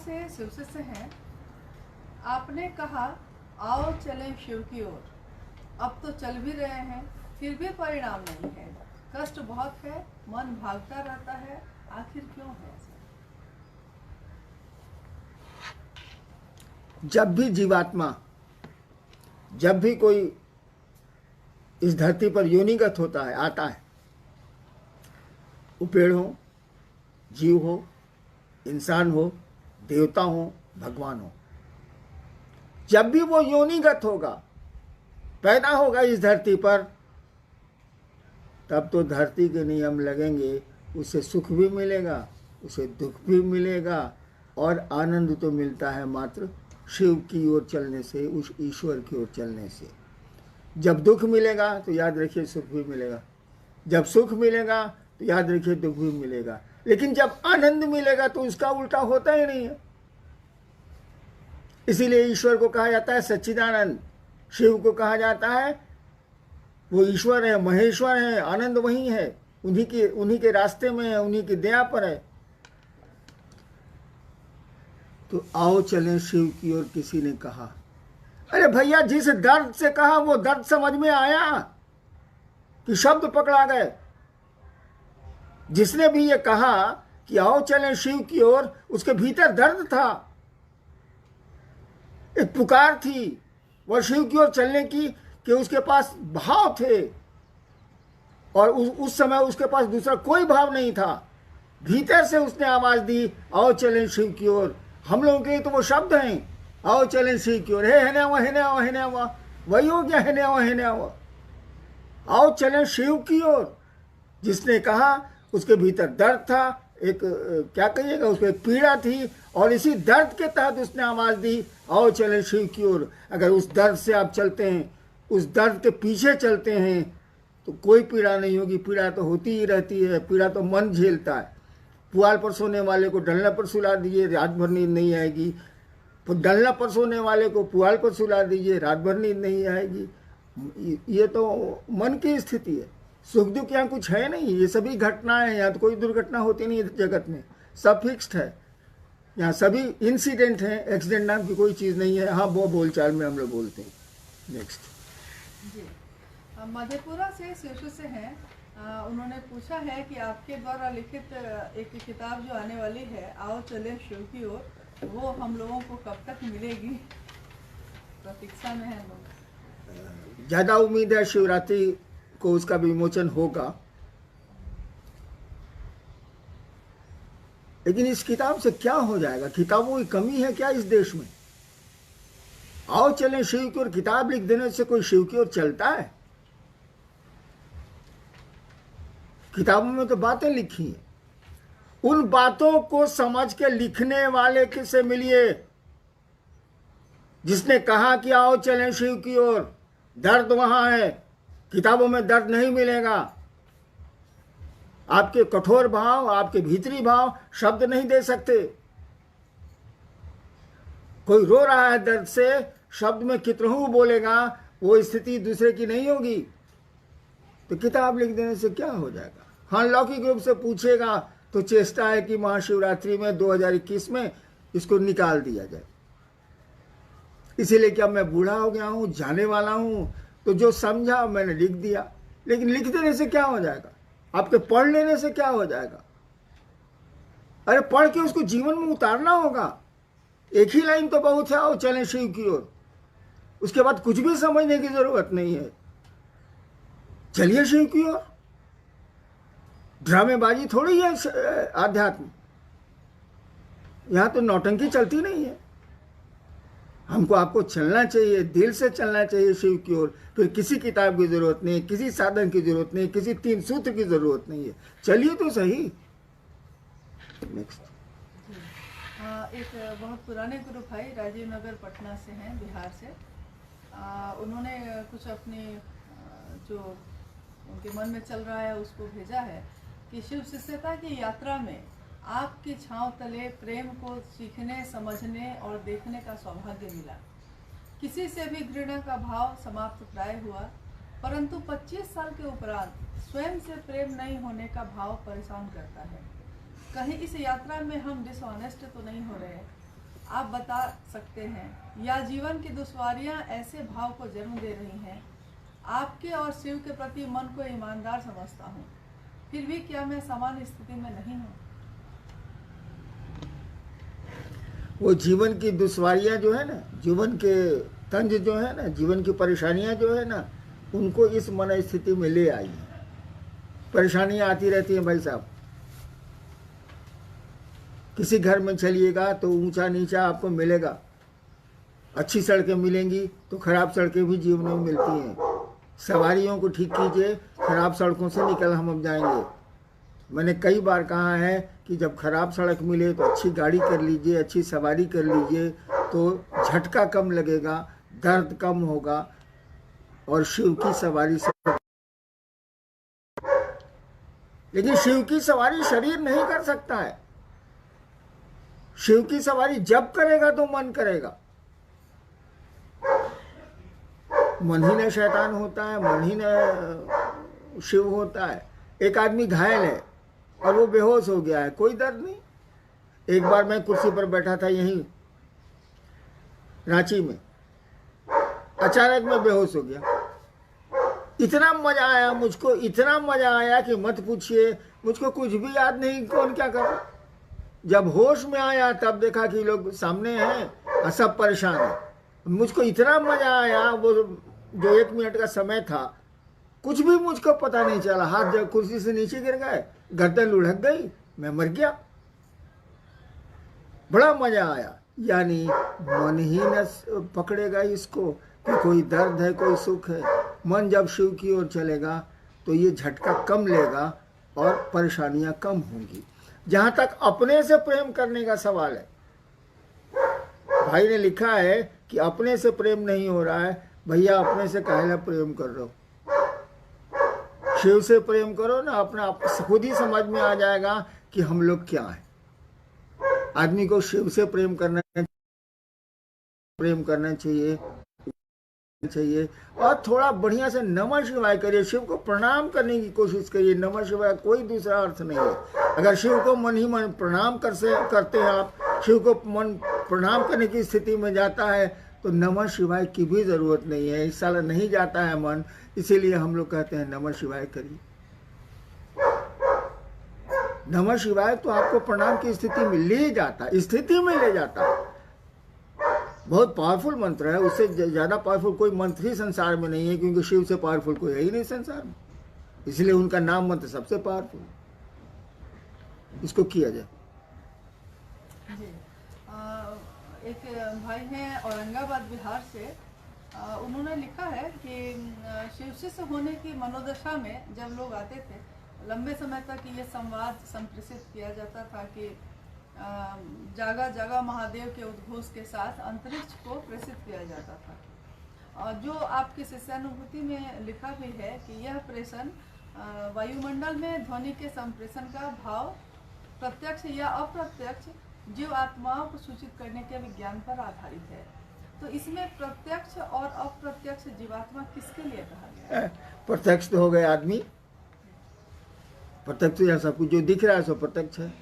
से शिव से हैं। आपने कहा आओ चलें शिव की ओर। अब तो चल भी रहे हैं, फिर भी परिणाम नहीं है। कष्ट बहुत है, मन भागता रहता है, आखिर क्यों है ऐसा? जब भी जीवात्मा, जब भी कोई इस धरती पर योनिगत होता है, आता है, वो पेड़ हो, जीव हो, इंसान हो, देवता हो, भगवान हो, जब भी वो योनिगत होगा, पैदा होगा इस धरती पर, तब तो धरती के नियम लगेंगे। उसे सुख भी मिलेगा, उसे दुख भी मिलेगा, और आनंद तो मिलता है मात्र शिव की ओर चलने से, उस ईश्वर की ओर चलने से। जब दुख मिलेगा तो याद रखिए सुख भी मिलेगा, जब सुख मिलेगा तो याद रखिए दुख भी मिलेगा। लेकिन जब आनंद मिलेगा तो उसका उल्टा होता ही नहीं है। इसीलिए ईश्वर को कहा जाता है सच्चिदानंद, शिव को कहा जाता है वो ईश्वर है, महेश्वर है, आनंद वही है, उन्हीं के रास्ते में है, उन्हीं की दया पर है। तो आओ चलें शिव की ओर, किसी ने कहा। अरे भैया, जिस दर्द से कहा वो दर्द समझ में आया कि शब्द पकड़ा गए? जिसने भी ये कहा कि आओ चलें शिव की ओर, उसके भीतर दर्द था, एक पुकार थी वह शिव की ओर चलने की, कि उसके पास भाव थे, और उस समय उसके पास दूसरा कोई भाव नहीं था। भीतर से उसने आवाज दी आओ चलें शिव की ओर। हम लोगों के लिए तो वो शब्द हैं, आओ चलें शिव की ओर, हे नेवा हे नेवा हे नेवा, वही हो गया, हे नेवा हे नेवा। आओ चलें शिव की ओर। जिसने कहा उसके भीतर दर्द था, एक क्या कहिएगा, उसको एक पीड़ा थी, और इसी दर्द के तहत उसने आवाज दी आओ चलें शिव की ओर। अगर उस दर्द से आप चलते हैं, उस दर्द के पीछे चलते हैं, तो कोई पीड़ा नहीं होगी। पीड़ा तो होती ही रहती है, पीड़ा तो मन झेलता है। पुआल पर सोने वाले को डलना पर सुला दीजिए, रात भर नींद नहीं आएगी। डलना पर सोने वाले को पुआल पर सुला दीजिए, रात भर नींद नहीं आएगी। ये तो मन की स्थिति है। सुख दुख यहाँ कुछ है नहीं, ये सभी घटनाएं हैं। यहाँ तो कोई दुर्घटना होती नहीं है जगत में, सब फिक्स्ड है। यहाँ सभी इंसिडेंट हैं, एक्सीडेंट नाम की कोई चीज़ नहीं है। हाँ, वो बोलचाल में हम लोग बोलते हैं। नेक्स्ट जी, मधेपुरा से शिशु से हैं। उन्होंने पूछा है कि आपके द्वारा लिखित एक किताब जो आने वाली है आओ चले शिव की ओर, वो हम लोगों को कब तक मिलेगी? प्रतीक्षा में है लोग। ज़्यादा उम्मीद है शिवरात्रि को उसका विमोचन होगा। लेकिन इस किताब से क्या हो जाएगा? किताबों की कमी है क्या इस देश में? आओ चलें शिव की ओर किताब लिख देने से कोई शिव की ओर चलता है? किताबों में तो बातें लिखी हैं। उन बातों को समझ के लिखने वाले से मिलिए जिसने कहा कि आओ चलें शिव की ओर। दर्द वहां है, किताबों में दर्द नहीं मिलेगा। आपके कठोर भाव, आपके भीतरी भाव शब्द नहीं दे सकते। कोई रो रहा है दर्द से, शब्द में कितनों बोलेगा, वो स्थिति दूसरे की नहीं होगी। तो किताब लिख देने से क्या हो जाएगा? हाँ, लौकिक रूप से पूछेगा तो चेष्टा है कि महाशिवरात्रि में 2021 में इसको निकाल दिया जाए। इसीलिए क्या मैं बूढ़ा हो गया हूँ, जाने वाला हूँ, तो जो समझा मैंने लिख दिया। लेकिन लिख देने से क्या हो जाएगा? आपके पढ़ लेने से क्या हो जाएगा? अरे पढ़ के उसको जीवन में उतारना होगा। एक ही लाइन तो बहुत है, आओ चलें शिव की ओर। उसके बाद कुछ भी समझने की जरूरत नहीं है। चलिए शिव की ओर। ड्रामेबाजी थोड़ी है आध्यात्म। यहां तो नौटंकी चलती नहीं है। हमको आपको चलना चाहिए, दिल से चलना चाहिए शिव की ओर। फिर किसी किताब की जरूरत नहीं, किसी साधन की जरूरत नहीं, किसी 3 सूत्र की जरूरत नहीं है। चलिए तो सही। नेक्स्ट एक बहुत पुराने गुरु भाई राजीव नगर पटना से हैं, बिहार से। उन्होंने कुछ अपनी जो उनके मन में चल रहा है उसको भेजा है कि शिव शिष्यता की यात्रा में आपकी छांव तले प्रेम को सीखने, समझने और देखने का सौभाग्य मिला। किसी से भी घृणा का भाव समाप्त प्राय हुआ, परंतु 25 साल के उपरांत स्वयं से प्रेम नहीं होने का भाव परेशान करता है। कहीं इस यात्रा में हम डिसऑनेस्ट तो नहीं हो रहे? आप बता सकते हैं, या जीवन की दुश्वारियां ऐसे भाव को जन्म दे रही हैं। आपके और शिव के प्रति मन को ईमानदार समझता हूँ, फिर भी क्या मैं समान स्थिति में नहीं हूँ? वो जीवन की दुश्वारियां जो है ना, जीवन के तंज जो है ना, जीवन की परेशानियां जो है ना, उनको इस मन स्थिति में ले आई है। परेशानियां आती रहती हैं भाई साहब। किसी घर में चलिएगा तो ऊंचा नीचा आपको मिलेगा। अच्छी सड़कें मिलेंगी तो खराब सड़कें भी जीवन में मिलती हैं। सवारियों को ठीक कीजिए, खराब सड़कों से निकल हम अब जाएंगे। मैंने कई बार कहा है कि जब खराब सड़क मिले तो अच्छी गाड़ी कर लीजिए, अच्छी सवारी कर लीजिए, तो झटका कम लगेगा, दर्द कम होगा और शिव की सवारी से। लेकिन शिव की सवारी शरीर नहीं कर सकता है। शिव की सवारी जब करेगा तो मन करेगा। मन ही न शैतान होता है, मन ही न शिव होता है। एक आदमी घायल है और वो बेहोश हो गया है, कोई दर्द नहीं। एक बार मैं कुर्सी पर बैठा था यहीं रांची में, अचानक मैं बेहोश हो गया। इतना मजा आया मुझको, इतना मजा आया कि मत पूछिए। मुझको कुछ भी याद नहीं कौन क्या कर रहा। जब होश में आया तब देखा कि लोग सामने हैं और सब परेशान हैं। मुझको इतना मजा आया, वो जो 1 मिनट का समय था, कुछ भी मुझको पता नहीं चला। हाथ जब कुर्सी से नीचे गिर गए, गर्दन लुढ़क गई, मैं मर गया। बड़ा मजा आया। यानी मन ही न पकड़ेगा इसको कि कोई दर्द है, कोई सुख है। मन जब शिव की ओर चलेगा तो ये झटका कम लेगा और परेशानियां कम होंगी। जहां तक अपने से प्रेम करने का सवाल है, भाई ने लिखा है कि अपने से प्रेम नहीं हो रहा है। भैया अपने से काहे प्रेम कर रहे हो? शिव से प्रेम करो ना। अपना खुद ही समझ में आ जाएगा कि हम लोग क्या हैं। आदमी को शिव से प्रेम करना चाहिए और थोड़ा बढ़िया से नमः शिवाय करिए। शिव को प्रणाम करने की कोशिश करिए। नमः शिवाय कोई दूसरा अर्थ नहीं है। अगर शिव को मन ही मन प्रणाम करते हैं आप, शिव को मन प्रणाम करने की स्थिति में जाता है तो नमः शिवाय की भी जरूरत नहीं है। इस साल नहीं जाता है मन, इसीलिए हम लोग कहते हैं नमः शिवाय करिए। नमः शिवाय तो आपको प्रणाम की स्थिति में ले जाता है। बहुत पावरफुल मंत्र है। उससे ज्यादा पावरफुल कोई मंत्र ही संसार में नहीं है, क्योंकि शिव से पावरफुल कोई है ही नहीं संसार में। इसलिए उनका नाम मंत्र सबसे पावरफुल। इसको किया जाए। जी, एक भाई हैं औरंगाबाद बिहार से। उन्होंने लिखा है कि शिव शिष्य होने की मनोदशा में जब लोग आते थे, लंबे समय तक ये संवाद संप्रेषित किया जाता था कि जागा जागा महादेव के उद्घोष के साथ अंतरिक्ष को प्रेषित किया जाता था। जो आपकी शिष्यानुभूति में लिखा भी है कि यह प्रेषण वायुमंडल में ध्वनि के संप्रेषण का भाव प्रत्यक्ष या अप्रत्यक्ष जीव आत्माओं को सूचित करने के विज्ञान पर आधारित है। तो इसमें प्रत्यक्ष और अप्रत्यक्ष जीवात्मा किसके लिए कहा गया है? प्रत्यक्ष तो हो गए आदमी। प्रत्यक्ष या सब कुछ जो दिख रहा है सो प्रत्यक्ष है।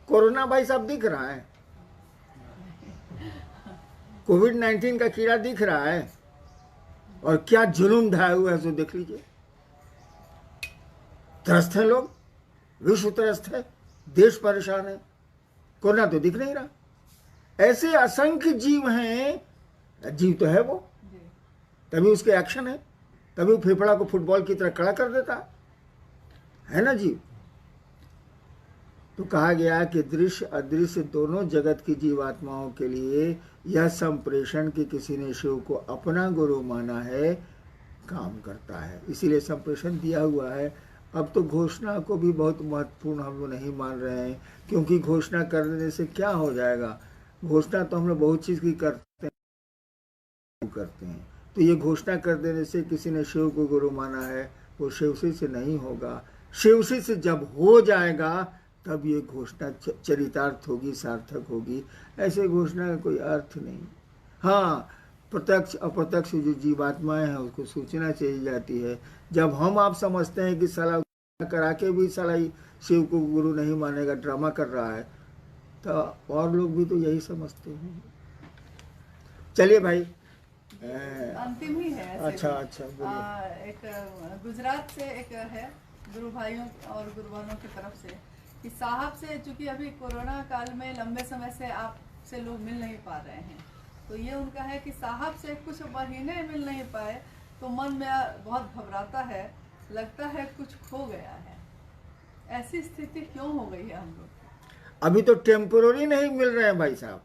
कोरोना भाई साहब दिख रहा है, कोविड-19 का कीड़ा दिख रहा है, और क्या जुलूम ढाया हुआ है सो देख लीजिए। त्रस्त है लोग, विश्व त्रस्त है, देश परेशान है। कोरोना तो दिख नहीं रहा। ऐसे असंख्य जीव हैं। जीव तो है वो, तभी उसके एक्शन है, तभी वो फेफड़ा को फुटबॉल की तरह खड़ा कर देता है ना जीव। तो कहा गया कि दृश्य अदृश्य दोनों जगत की जीवात्माओं के लिए यह संप्रेषण कि किसी ने शिव को अपना गुरु माना है काम करता है। इसीलिए संप्रेषण दिया हुआ है। अब तो घोषणा को भी बहुत महत्वपूर्ण हम लोग नहीं मान रहे हैं, क्योंकि घोषणा करने से क्या हो जाएगा। घोषणा तो हम लोग बहुत चीज़ की करते हैं। तो ये घोषणा कर देने से किसी ने शिव को गुरु माना है, वो शिवसी से नहीं होगा। शिवसी से जब हो जाएगा तब ये घोषणा चरितार्थ होगी, सार्थक होगी। ऐसे घोषणा का कोई अर्थ नहीं। हाँ, प्रत्यक्ष अप्रत्यक्ष जो जीवात्माएं हैं उसको सूचना चाहिए जाती है। जब हम आप समझते हैं कि साला करा के भी साला शिव को गुरु नहीं मानेगा, ड्रामा कर रहा है, तो और लोग भी तो यही समझते हैं। चलिए भाई, अंतिम ही है ऐसे अच्छा भी। अच्छा बोलिए। एक गुजरात से एक है गुरु भाइयों और गुरु बहनों की तरफ से कि साहब से, चूंकि अभी कोरोना काल में लंबे समय से आपसे लोग मिल नहीं पा रहे हैं, तो ये उनका है कि साहब से कुछ महीने मिल नहीं पाए तो मन में बहुत घबराता है, लगता है कुछ खो गया है। ऐसी स्थिति क्यों हो गई है हम लोग? अभी तो टेम्पोररी नहीं मिल रहे हैं भाई साहब,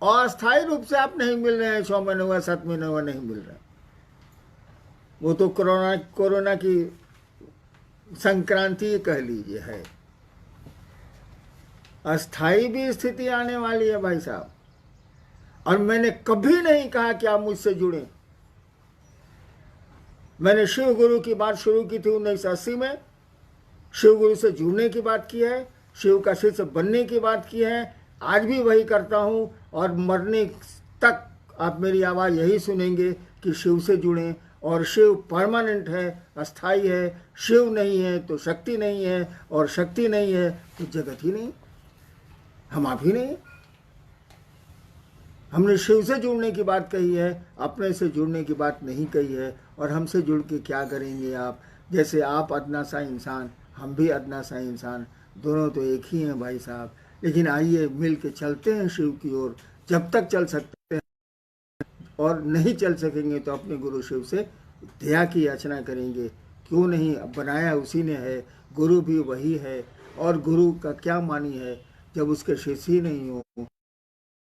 अस्थायी रूप से आप नहीं मिल रहे हैं, 6 महीने हुआ 7 महीने हुआ नहीं मिल रहे। वो तो कोरोना की संक्रांति कह लीजिए है। अस्थायी भी स्थिति आने वाली है भाई साहब। और मैंने कभी नहीं कहा कि आप मुझसे जुड़ें। मैंने शिव गुरु की बात शुरू की थी 1980 में, शिव गुरु से जुड़ने की बात की है, शिव का शिष्य बनने की बात की है, आज भी वही करता हूँ। और मरने तक आप मेरी आवाज़ यही सुनेंगे कि शिव से जुड़ें। और शिव परमानेंट है, अस्थाई है। शिव नहीं है तो शक्ति नहीं है, और शक्ति नहीं है तो जगत ही नहीं, हम आप ही नहीं। हमने शिव से जुड़ने की बात कही है, अपने से जुड़ने की बात नहीं कही है। और हमसे जुड़ के क्या करेंगे आप? जैसे आप अदना सा इंसान, हम भी अदना सा इंसान, दोनों तो एक ही हैं भाई साहब। लेकिन आइए मिल के चलते हैं शिव की ओर, जब तक चल सकते हैं। और नहीं चल सकेंगे तो अपने गुरु शिव से दया की याचना करेंगे। क्यों नहीं, बनाया उसी ने है, गुरु भी वही है। और गुरु का क्या मानी है जब उसके शिष्य ही नहीं हो,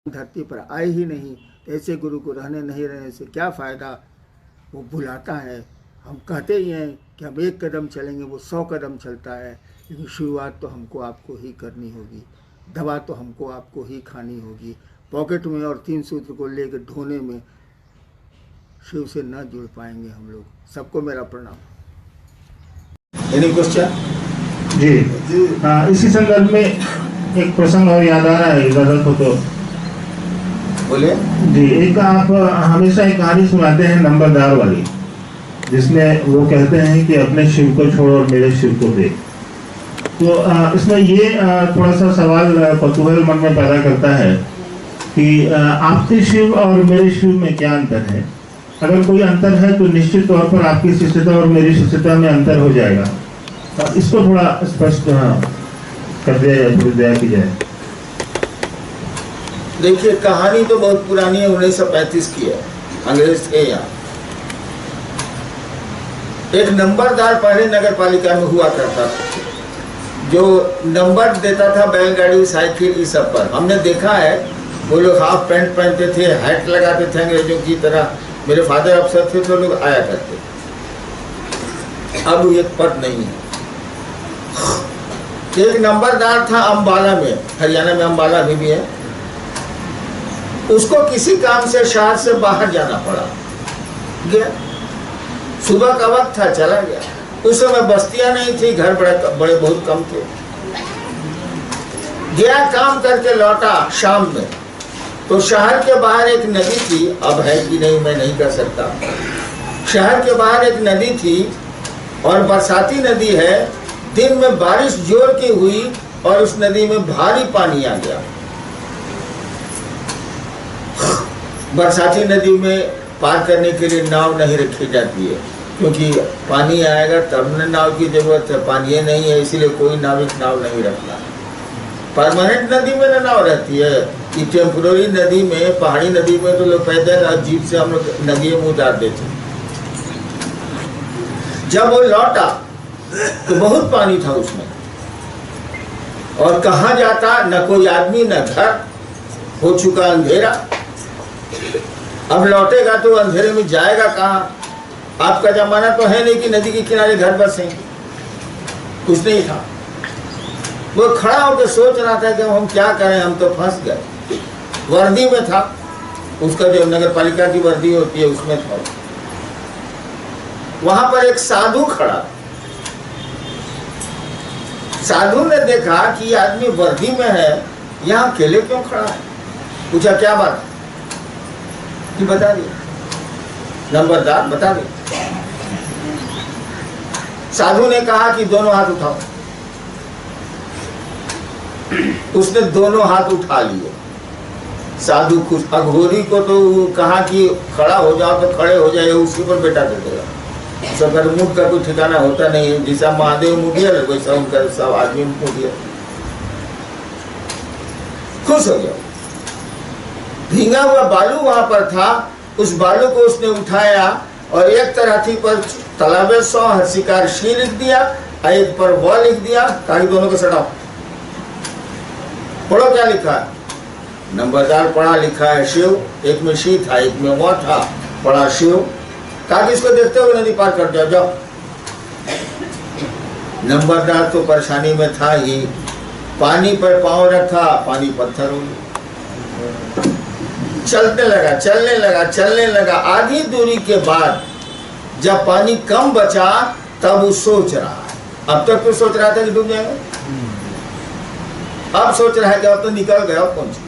धरती पर आए ही नहीं, ऐसे गुरु को रहने नहीं रहने से क्या फ़ायदा? वो बुलाता है। हम कहते ही हैं कि हम 1 कदम चलेंगे, वो 100 कदम चलता है। लेकिन शुरुआत तो हमको आपको ही करनी होगी, दवा तो हमको आपको ही खानी होगी। पॉकेट में और 3 सूत्र को लेकर ढोने में शिव से न जुड़ पाएंगे हम लोग। सबको मेरा प्रणाम। Any question? जी इसी संदर्भ में एक प्रसंग और याद आ रहा है दादा को, तो बोले जी। एक आप हमेशा एक कहानी सुनाते हैं नंबरदार वाली, जिसमें वो कहते हैं कि अपने शिव को छोड़ और मेरे शिव को देख। तो इसमें ये थोड़ा सा सवाल कौतूहल मन में पैदा करता है कि आपके शिव और मेरे शिव में क्या अंतर है? अगर कोई अंतर है तो निश्चित तौर पर आपकी शिष्यता और मेरी शिष्यता में अंतर हो जाएगा। इसको थोड़ा स्पष्ट कर दिया जाए, थोड़ी दया की जाए। देखिए, कहानी तो बहुत पुरानी है, 1935 की है, अंग्रेज थे यहाँ। एक नंबरदार पहले नगर पालिका में हुआ करता था, जो नंबर देता था बैलगाड़ी, साइकिल, इस सब पर। हमने देखा है वो लोग हाफ पैंट पहनते थे, हैट लगाते थे अंग्रेजों की तरह। मेरे फादर अफसर थे तो लोग आया करते। अब एक पद नहीं है। एक नंबरदार था अंबाला में, हरियाणा में अंबाला भी है। उसको किसी काम से शहर से बाहर जाना पड़ा, गया। सुबह का वक्त था, चला गया। उस समय बस्तियां नहीं थी, घर बड़े बहुत कम थे। गया, काम करके लौटा शाम में, तो शहर के बाहर एक नदी थी। अब है कि नहीं मैं नहीं कर सकता। शहर के बाहर एक नदी थी और बरसाती नदी है। दिन में बारिश जोर की हुई और उस नदी में भारी पानी आ गया। बरसाती नदी में पार करने के लिए नाव नहीं रखी जाती है, क्योंकि पानी आएगा तब न नाव की जरूरत है। पानी नहीं है, इसीलिए कोई नाविक नाव नहीं रखता। परमानेंट नदी में न नाव रहती है। कि टेम्पोररी नदी में, पहाड़ी नदी में तो लोग पैदल और जीप से हम लोग नदी में उतार देते। जब वो लौटा तो बहुत पानी था उसमें, और कहाँ जाता, न कोई आदमी न घर, हो चुका अंधेरा। अब लौटेगा तो अंधेरे में जाएगा कहाँ? आपका जमाना तो है नहीं कि नदी के किनारे घर बसेंगे, कुछ नहीं था। वो खड़ा होकर सोच रहा था कि हम क्या करें, हम तो फंस गए। वर्दी में था, उसका जो नगर पालिका की वर्दी होती है उसमें था। वहां पर एक साधु खड़ा। साधु ने देखा कि ये आदमी वर्दी में है, यहाँ अकेले क्यों खड़ा है? पूछा क्या बात है? कि बता दिए, नंबरदार बता दिए। साधु ने कहा कि दोनों हाथ उठाओ। उसने दोनों हाथ उठा लिए। साधु खुश, अघोरी को तो कहा कि खड़ा हो जाओ तो खड़े हो जाए, उसके ऊपर बेटा दे देगा। सबका मुठ का कोई ठिकाना होता नहीं है, जैसा महादेव मुठिया वैसा उनका सब आदमी मुठिया। खुश हो गया। भींगा हुआ बालू वहां पर था, उस बालू को उसने उठाया और एक तराती पर तालाबे 100 शिकार शी लिख दिया और एक पर वह लिख दिया, ताकि दोनों को सटाओ। पढ़ो क्या लिखा है। नंबरदार पढ़ा लिखा है शिव, एक में शी था एक में वह था, पढ़ा शिव। कहा कि इसको देखते हुए नदी पार कर जाओ, जाओ। नंबरदार तो परेशानी में था ही, पानी पर पांव रखा, पानी पत्थर हो गया। चलने लगा चलने लगा चलने लगा। आधी दूरी के बाद जब पानी कम बचा तब वो सोच रहा है। अब तक तो सोच रहा था कि डूब जाएगा, अब सोच रहा है कि अब तो निकल गया कौन सी।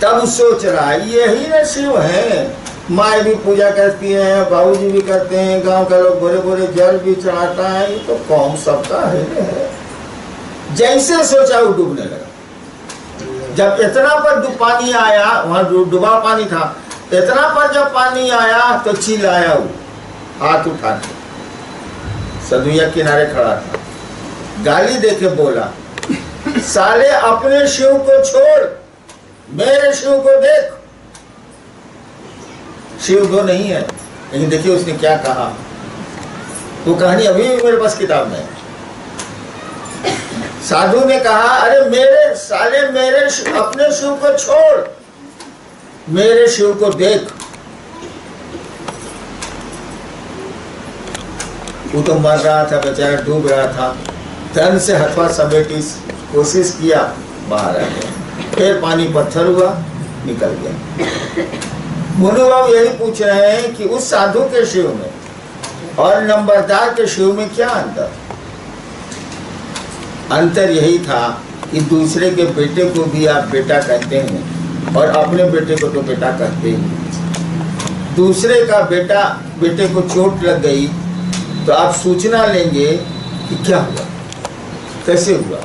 तब सोच रहा है यही ना शिव है। माँ भी पूजा करती है, बाबूजी भी करते हैं, गांव का लोग बोरे बोरे जल भी चढ़ाता है, ये तो कौम सबका है। जैसे सोचा वो डूबने लगा। जब इतना पर पानी आया, वहां डूबा पानी था, इतना पर जब पानी आया तो चिल्लाया वो, हाथ उठा के। सदुया किनारे खड़ा था, गाली देके बोला, साले अपने शिव को छोड़, मेरे शिव को देख। शिव दो नहीं है, लेकिन देखिए उसने क्या कहा। वो कहानी अभी भी मेरे पास किताब में है। साधु ने कहा, अरे मेरे साले मेरे अपने शिव को छोड़, मेरे शिव को देख। वो तो मर रहा था बेचारा, डूब रहा था। धन से हथवा समेटी कोशिश किया, बाहर आ गया। फिर पानी पत्थर हुआ, निकल गया। मुनु बाबू यही पूछ रहे हैं कि उस साधु के शिव में और नंबरदार के शिव में क्या अंतर। अंतर यही था कि दूसरे के बेटे को भी आप बेटा कहते हैं और अपने बेटे को तो बेटा कहते हैं। दूसरे का बेटे को चोट लग गई तो आप सूचना लेंगे कि क्या हुआ, कैसे हुआ,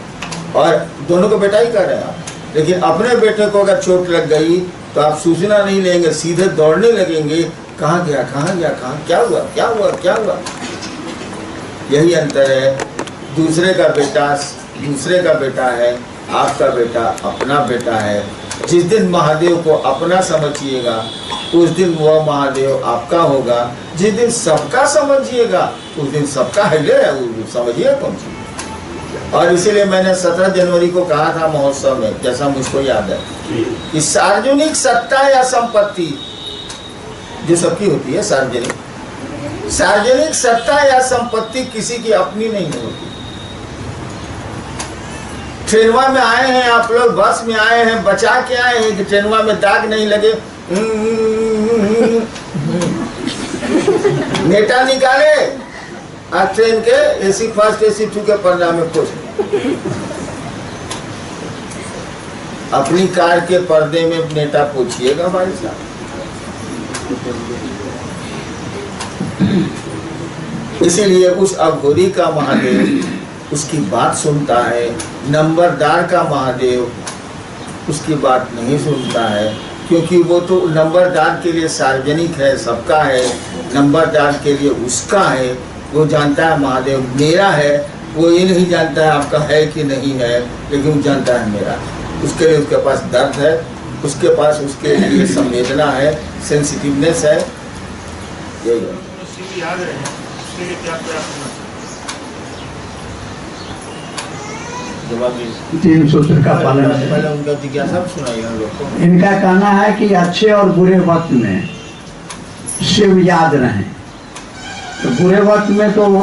और दोनों को बेटा ही कह रहे हैं आप। लेकिन अपने बेटे को अगर चोट लग गई तो आप सूचना नहीं लेंगे, सीधे दौड़ने लगेंगे, कहाँ गया कहाँ गया, कहाँ क्या हुआ क्या हुआ क्या हुआ। यही अंतर है। दूसरे का बेटा है, आपका बेटा अपना बेटा है। जिस दिन महादेव को अपना समझिएगा उस दिन वह महादेव आपका होगा। जिस दिन सबका समझिएगा उस दिन सबका है, समझिए कौन सी। और इसीलिए मैंने 17 जनवरी को कहा था महोत्सव में, जैसा मुझको याद है, कि सार्वजनिक सत्ता या संपत्ति जो सबकी होती है, सार्वजनिक सत्ता या संपत्ति किसी की अपनी नहीं होती। ट्रेनवा में आए हैं आप लोग, बस में आए हैं, बचा के आए हैं कि ट्रेनवा में दाग नहीं लगे। नेटा निकाले और ट्रेन के AC फर्स्ट AC 2 के पर्दा में खुश। अपनी कार के पर्दे में नेटा पूछिएगा भाई साहब। इसीलिए उस अघोरी का महादेव उसकी बात सुनता है, नंबरदार का महादेव उसकी बात नहीं सुनता है, क्योंकि वो तो नंबरदार के लिए सार्वजनिक है, सबका है। नंबरदार के लिए उसका है, वो जानता है महादेव मेरा है। वो ये नहीं जानता है आपका है कि नहीं है, लेकिन वो जानता है मेरा। उसके लिए उसके पास दर्द है, उसके पास उसके लिए संवेदना है, सेंसिटिवनेस है। यही है। 3 सूत्र का पालन। पहले उनका जिज्ञासा सुनाइए हम लोग को। इनका कहना है कि अच्छे और बुरे वक्त में शिव याद रहें। तो बुरे वक्त में तो वो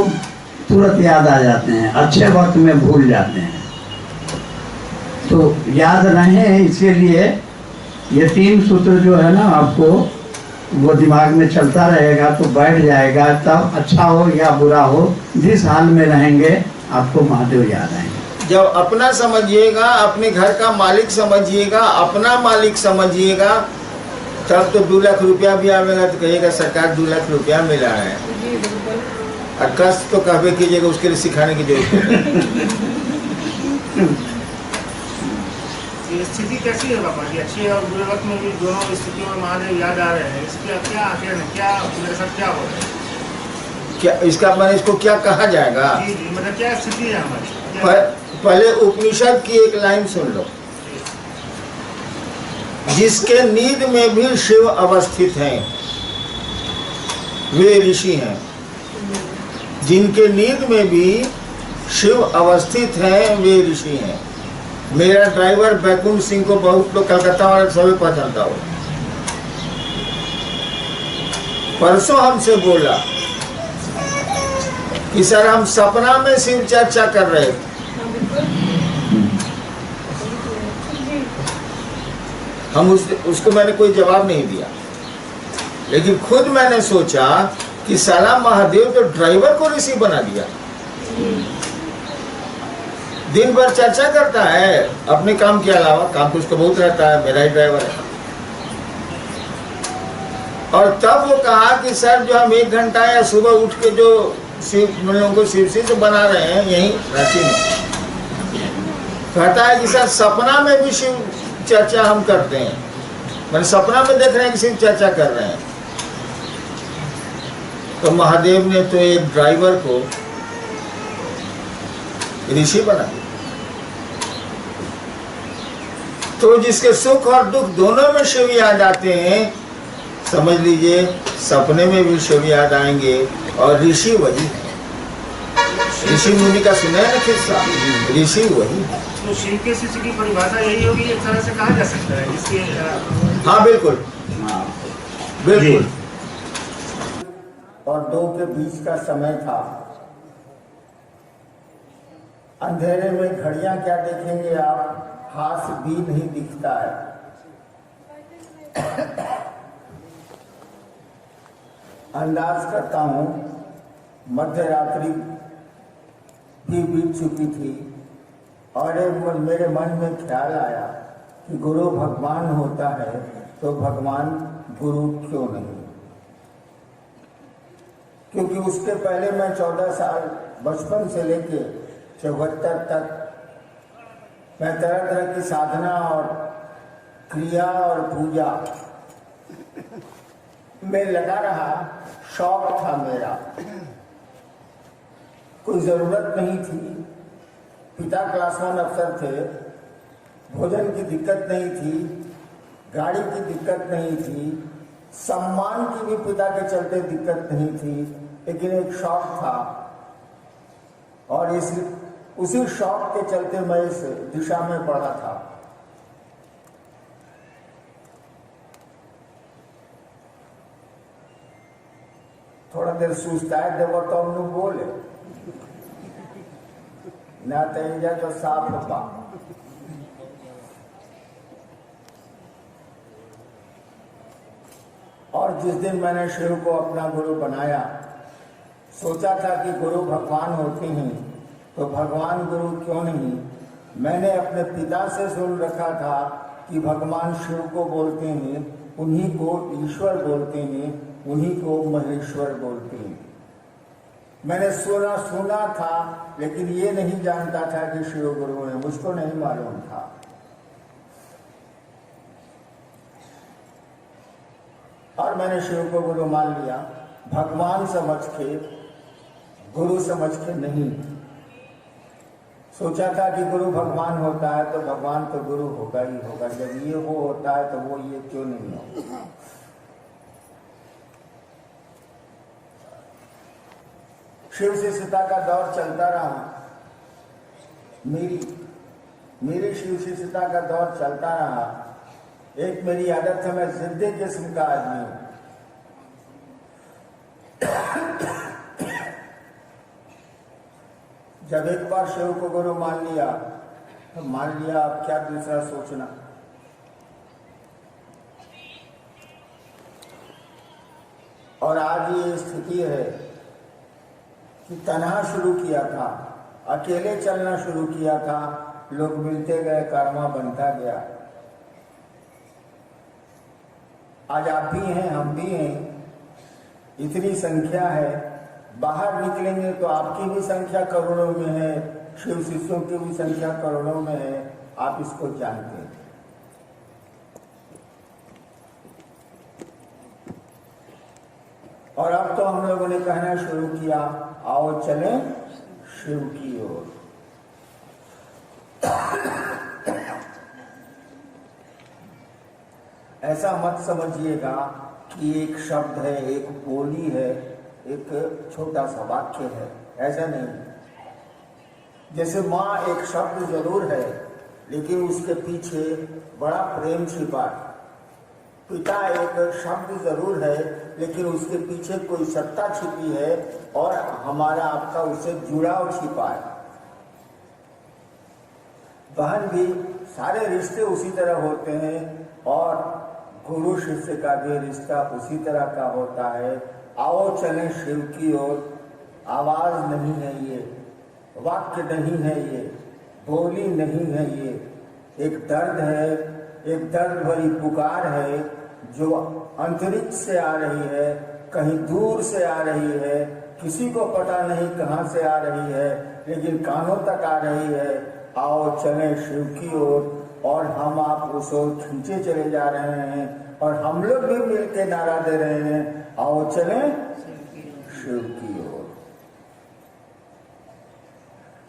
तुरंत याद आ जाते हैं, अच्छे वक्त में भूल जाते हैं। तो याद रहें, इसके लिए ये 3 सूत्र जो है ना, आपको वो दिमाग में चलता रहेगा तो बैठ जाएगा। तब अच्छा हो या बुरा हो, जिस हाल में रहेंगे आपको महादेव याद आएंगे। जब अपना समझिएगा, अपने घर का मालिक समझिएगा, अपना मालिक समझिएगा, तब तो 2 लाख रुपया भी आवेगा तो कहिएगा सरकार 2 लाख रुपया मिला है। और कष्ट तो कहवे कीजिएगा, उसके लिए सिखाने की जरूरत है। ये स्थिति कैसी है बाबा जी? अच्छे और बुरे वक्त में भी दोनों स्थितियों में महादेव याद आ रहे हैं। इसका क्या आखिर है, क्या मेरे साथ क्या हो रहा है? क्या इसका मैंने इसको क्या कहा जाएगा? जी जी, मतलब क्या स्थिति है हमारी? पहले उपनिषद की एक लाइन सुन लो। जिसके नींद में भी शिव अवस्थित हैं वे ऋषि हैं। जिनके नींद में भी शिव अवस्थित हैं वे ऋषि हैं। मेरा ड्राइवर बैकुंठ सिंह को बहुत लोग कलकत्ता वाले सभी पहचानता हो। परसों हमसे बोला कि सर हम सपना में शिव चर्चा कर रहे थे। हम उसको मैंने कोई जवाब नहीं दिया, लेकिन खुद मैंने सोचा कि साला महादेव तो ड्राइवर को ऋषि बना दिया। दिन भर चर्चा करता है अपने काम के अलावा, काम तो उसको बहुत रहता है, मेरा ही ड्राइवर है। और तब वो कहा कि सर जो हम 1 घंटा या सुबह उठ के जो शिव लोगों को शिव से बना रहे हैं यहीं रांची में, कहता है कि सर सपना में भी शिव चर्चा हम करते हैं। मैंने सपना में देख रहे हैं कि शिव चर्चा कर रहे हैं। तो महादेव ने तो एक ड्राइवर को ऋषि बना दिया। तो जिसके सुख और दुख दोनों में शिव याद आते हैं, समझ लीजिए सपने में भी शिव याद आएंगे। और ऋषि वही है। ऋषि मुनि का सुना है ना किस्सा? ऋषि वही है। तो शिव के शिष्य की परिभाषा यही होगी, एक तरह से कहा जा सकता है इसके। हाँ बिल्कुल बिल्कुल। और 2 के बीच का समय था। अंधेरे में घड़ियां क्या देखेंगे आप, हाथ भी नहीं दिखता है। अंदाज करता हूं मध्य रात्रि भी बीत चुकी थी और मेरे मन में ख्याल आया कि गुरु भगवान होता है तो भगवान गुरु क्यों नहीं? क्योंकि उसके पहले मैं 14 साल बचपन से लेके 74 तक मैं तरह तरह की साधना और क्रिया और पूजा में लगा रहा। शौक था मेरा, कोई जरूरत नहीं थी। पिता क्लास 1 अफसर थे, भोजन की दिक्कत नहीं थी, गाड़ी की दिक्कत नहीं थी, सम्मान की भी पिता के चलते दिक्कत नहीं थी, लेकिन एक शौक था। और उसी शौक के चलते मैं इस दिशा में पढ़ा था। थोड़ा देर सुस्ताए देव तो हम बोले ना तेजा तो साफ होगा। और जिस दिन मैंने शिव को अपना गुरु बनाया, सोचा था कि गुरु भगवान होते हैं तो भगवान गुरु क्यों नहीं? मैंने अपने पिता से सुन रखा था कि भगवान शिव को बोलते हैं, उन्हीं को ईश्वर बोलते हैं, उन्हीं को महेश्वर बोलते हैं। मैंने सुना था, लेकिन ये नहीं जानता था कि शिव गुरु है, मुझको नहीं मालूम था। और मैंने शिव को गुरु मान लिया, भगवान समझ के, गुरु समझ के नहीं। सोचा था कि गुरु भगवान होता है तो भगवान तो गुरु होगा ही होगा। जब ये वो होता है तो वो ये क्यों नहीं हो? शिव से सीता का दौर चलता रहा। मेरी शिव से सीता का दौर चलता रहा। एक मेरी आदत है, मैं जिद्दी किस्म का आदमी हूं। जब एक बार शिव को गुरु मान लिया तो मान लिया, अब क्या दूसरा सोचना। और आज ये स्थिति है कि तन्हा शुरू किया था, अकेले चलना शुरू किया था, लोग मिलते गए, कर्मा बनता गया। आज आप भी हैं, हम भी हैं, इतनी संख्या है। बाहर निकलेंगे तो आपकी भी संख्या करोड़ों में है, शिव शिष्यों की भी संख्या करोड़ों में है। आप इसको जानते हैं। और अब तो हम लोगों ने कहना शुरू किया, आओ चलें शिव की ओर। ऐसा मत समझिएगा कि एक शब्द है, एक बोली है, एक छोटा सा वाक्य है, ऐसा नहीं। जैसे माँ एक शब्द जरूर है, लेकिन उसके पीछे बड़ा प्रेम छिपा है। पिता एक शब्द जरूर है, लेकिन उसके पीछे कोई सत्ता छिपी है और हमारा आपका उससे जुड़ाव छिपा है। बहन भी, सारे रिश्ते उसी तरह होते हैं और गुरु शिष्य का भी रिश्ता उसी तरह का होता है। आओ चलें शिव की ओर। आवाज नहीं है ये, वाक्य नहीं है ये, बोली नहीं है ये, एक दर्द है, एक दर्द भरी पुकार है जो अंतरिक्ष से आ रही है, कहीं दूर से आ रही है, किसी को पता नहीं कहां से आ रही है, लेकिन कानों तक आ रही है। आओ चलें शिव की ओर। और हम आप उस ओर खींचे चले जा रहे हैं और हम लोग भी मिलकर नारा दे रहे हैं, आओ चलें शिव की ओर।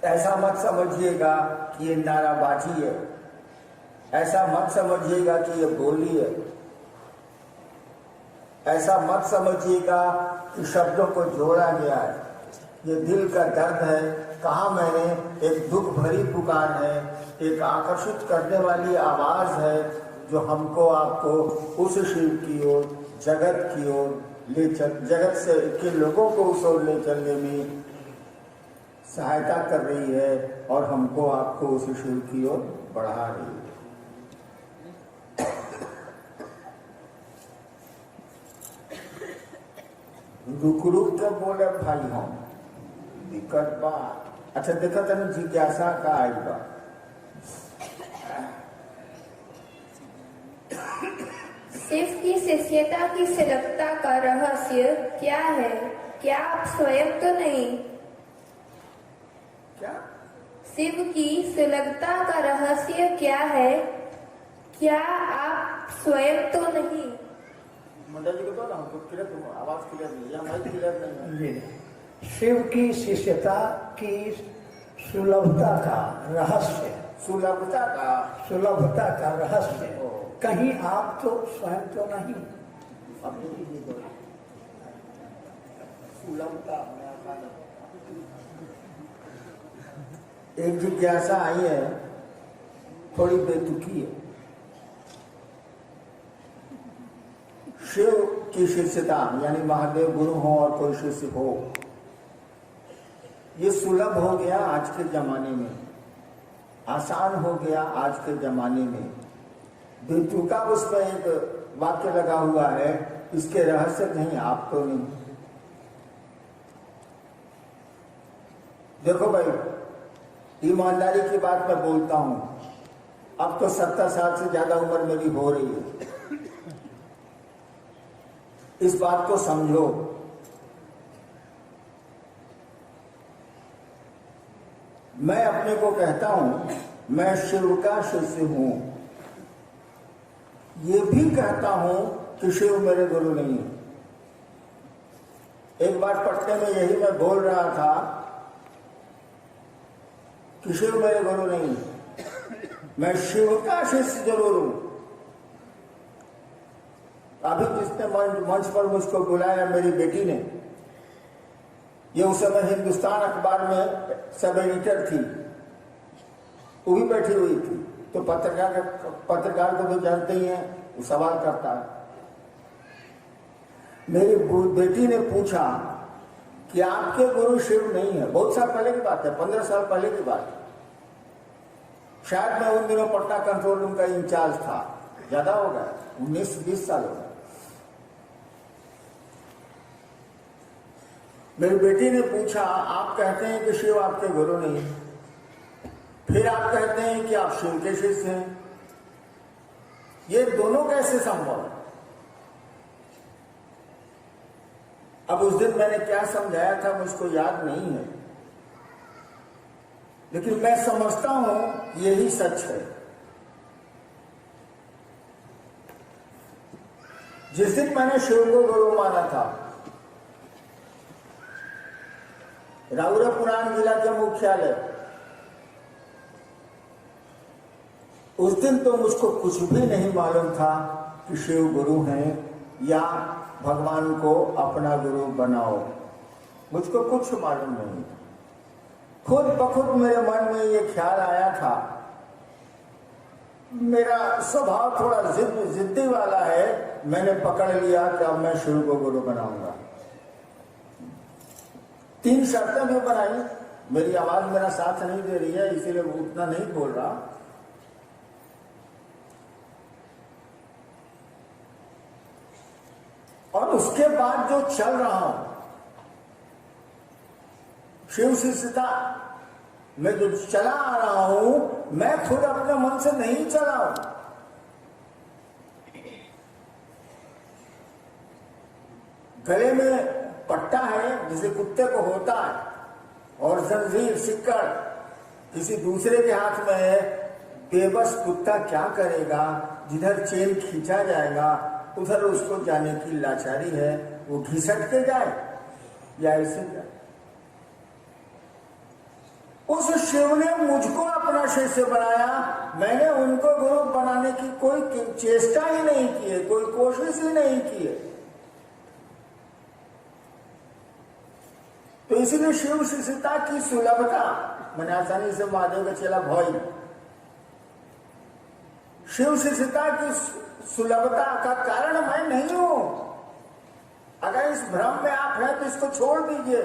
ऐसा मत समझिएगा कि ये नाराबाजी है, ऐसा मत समझिएगा कि ये बोली है, ऐसा मत समझिएगा कि शब्दों को जोड़ा गया है। ये दिल का दर्द है। कहा मैंने, एक दुख भरी पुकार है, एक आकर्षित करने वाली आवाज है जो हमको आपको उस शिव की ओर, जगत की ओर ले चल, जगत से के लोगों को उस ओर ले चलने में सहायता कर रही है और हमको आपको उस शिव की ओर बढ़ा रही है। रुक रुक के बोले भाई हम दिक्कत बा। अच्छा देखा तन जिज्ञासा का आई बा। शिव की शिष्यता की सुलभता का रहस्य क्या है? क्या आप स्वयं तो नहीं? क्या? शिव की सुलभता का रहस्य क्या है? क्या आप स्वयं तो नहीं? मंडल जी को तो ना हमको क्लियर, आवाज क्लियर नहीं है, माइक क्लियर नहीं है। शिव की शिष्यता की सुलभता का रहस्य, सुलभता का रहस्य, कहीं आप तो स्वयं तो नहीं? एक जिज्ञासा आई है, थोड़ी बेतुकी है। शिव की शिष्यता यानी महादेव गुरु हो और कोई शिष्य हो, ये सुलभ हो गया आज के जमाने में, आसान हो गया आज के जमाने में। बेतुका उस पर एक वाक्य लगा हुआ है, इसके रहस्य नहीं, आप तो नहीं। देखो भाई, ईमानदारी की बात मैं बोलता हूं, अब तो 70 साल से ज्यादा उम्र मेरी हो रही है। इस बात को समझो, मैं अपने को कहता हूं मैं शिव का शिष्य हूं, ये भी कहता हूं कि शिव मेरे गुरु नहीं है। एक बार पटने में यही मैं बोल रहा था कि शिव मेरे गुरु नहीं है, मैं शिव का शिष्य जरूर हूं। अभी जिसने मंच पर मुझको बुलाया मेरी बेटी ने, ये उस समय हिंदुस्तान अखबार में सब एडिटर थी, वो भी बैठी हुई थी। तो पत्रकार को तो जानते ही हैं, वो सवाल करता है। मेरी बेटी ने पूछा कि आपके गुरु शिव नहीं है। बहुत साल पहले की बात है, 15 साल पहले की बात है। शायद मैं उन दिनों पटना कंट्रोल रूम का इंचार्ज था, ज्यादा हो गया, 19-20 साल हो गए। मेरी बेटी ने पूछा, आप कहते हैं कि शिव आपके गुरु नहीं, फिर आप कहते हैं कि आप शिव के शिष्य हैं, ये दोनों कैसे संभव है? अब उस दिन मैंने क्या समझाया था मुझको याद नहीं है, लेकिन मैं समझता हूं यही सच है। जिस दिन मैंने शिव को गुरु माना था, राउरा पुराण जिला के मुख्यालय। उस दिन तो मुझको कुछ भी नहीं मालूम था कि शिव गुरु हैं या भगवान को अपना गुरु बनाओ, मुझको कुछ मालूम नहीं था। खुद बखुद मेरे मन में ये ख्याल आया था। मेरा स्वभाव थोड़ा जिद्दी वाला है, मैंने पकड़ लिया कि अब मैं शिव को गुरु बनाऊंगा। 3 शर्तें भी बनाई। मेरी आवाज मेरा साथ नहीं दे रही है, इसीलिए वो उतना नहीं बोल रहा। और उसके बाद जो चल रहा हूं शिव शिष्यता में जो चला आ रहा हूं, मैं खुद अपने मन से नहीं चला हूं। गले में पट्टा है जिसे कुत्ते को होता है, और जंजीर सिक्कड़ किसी दूसरे के हाथ में है। बेबस कुत्ता क्या करेगा? जिधर चेन खींचा जाएगा उधर उसको जाने की लाचारी है, वो घिसट के जाए या ऐसे जाए। उस शिव ने मुझको अपना शिष्य बनाया, मैंने उनको गुरु बनाने की कोई चेष्टा ही नहीं की है, कोई कोशिश ही नहीं की है। तो इसलिए शिव शिष्यता की सुलभता, मैंने आसानी से महादेव का चेला भोई, शिव शिष्यता की सुलभता का कारण मैं नहीं हूं। अगर इस भ्रम में आप हैं तो इसको छोड़ दीजिए।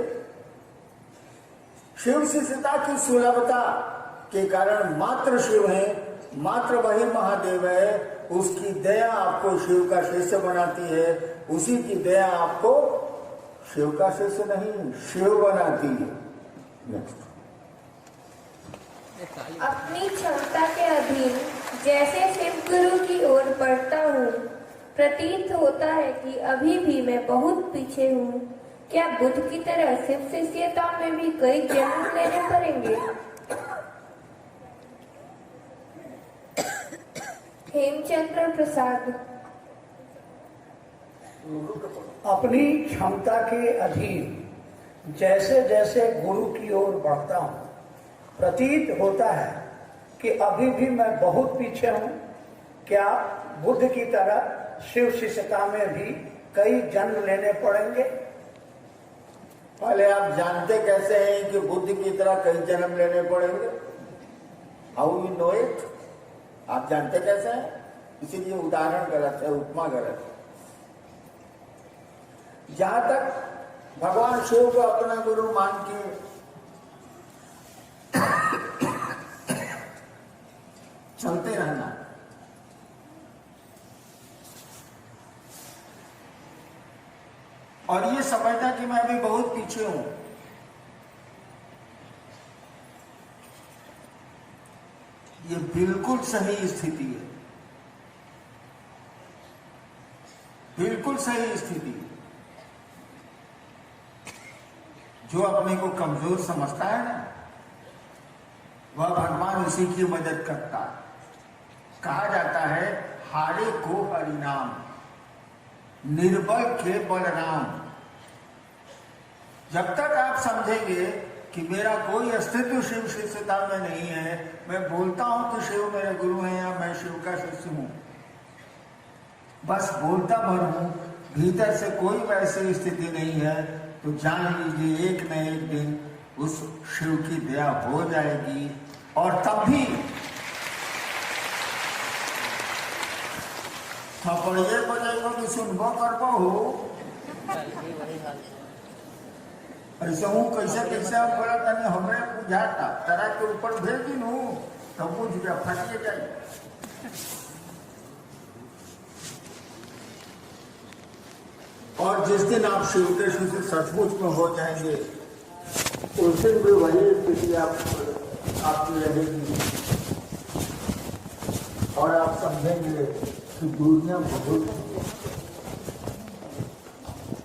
शिव शिष्यता की सुलभता के कारण मात्र शिव है, मात्र वही महादेव है। उसकी दया आपको शिव का शिष्य बनाती है, उसी की दया आपको शिव का शिष्य नहीं शिव बनाती है। नेक्स्ट। अपनी क्षमता के अधीन जैसे शिव गुरु की ओर बढ़ता हूँ, प्रतीत होता है कि अभी भी मैं बहुत पीछे हूँ। क्या बुद्ध की तरह शिव शिष्यता में भी कई जन्म लेने पड़ेंगे? हेमचंद्र प्रसाद। अपनी क्षमता के अधीन जैसे जैसे गुरु की ओर बढ़ता हूँ, प्रतीत होता है कि अभी भी मैं बहुत पीछे हूँ। क्या बुद्ध की तरह शिव शिष्यता में भी कई जन्म लेने पड़ेंगे? पहले आप जानते कैसे हैं कि बुद्ध की तरह कई जन्म लेने पड़ेंगे? How you know it? आप जानते कैसे हैं? इसीलिए उदाहरण गलत है, उपमा गलत है। जहां तक भगवान शिव को अपना गुरु मान के चलते रहना, और ये समझना कि मैं अभी बहुत पीछे हूं, ये बिल्कुल सही स्थिति है, बिल्कुल सही स्थिति है। जो अपने को कमजोर समझता है ना, वह भगवान उसी की मदद करता है। कहा जाता है हारे को हरिनाम, निर्बल के बलराम। जब तक आप समझेंगे कि मेरा कोई अस्तित्व शिव शिष्यता में नहीं है, मैं बोलता हूं कि शिव मेरे गुरु हैं या मैं शिव का शिष्य हूं, बस बोलता भर हूं, भीतर से कोई वैसी स्थिति नहीं है, तो जान लीजिए एक न एक दिन उस शिव की दया हो जाएगी। और तब भी थपड़िए बजाइबो कि सुनबो करबो हो, ऐसे हूँ कैसे कैसे आप बोला तनी हमरे बुझाता, तरह के ऊपर भेज दी नू तब बुझ गया, फटिए जाए। और जिस दिन आप शिव के शिष्य सचमुच में हो जाएंगे, उस दिन भी वही स्थिति आपकी रहेगी, और आप समझेंगे कि दुनिया बहुत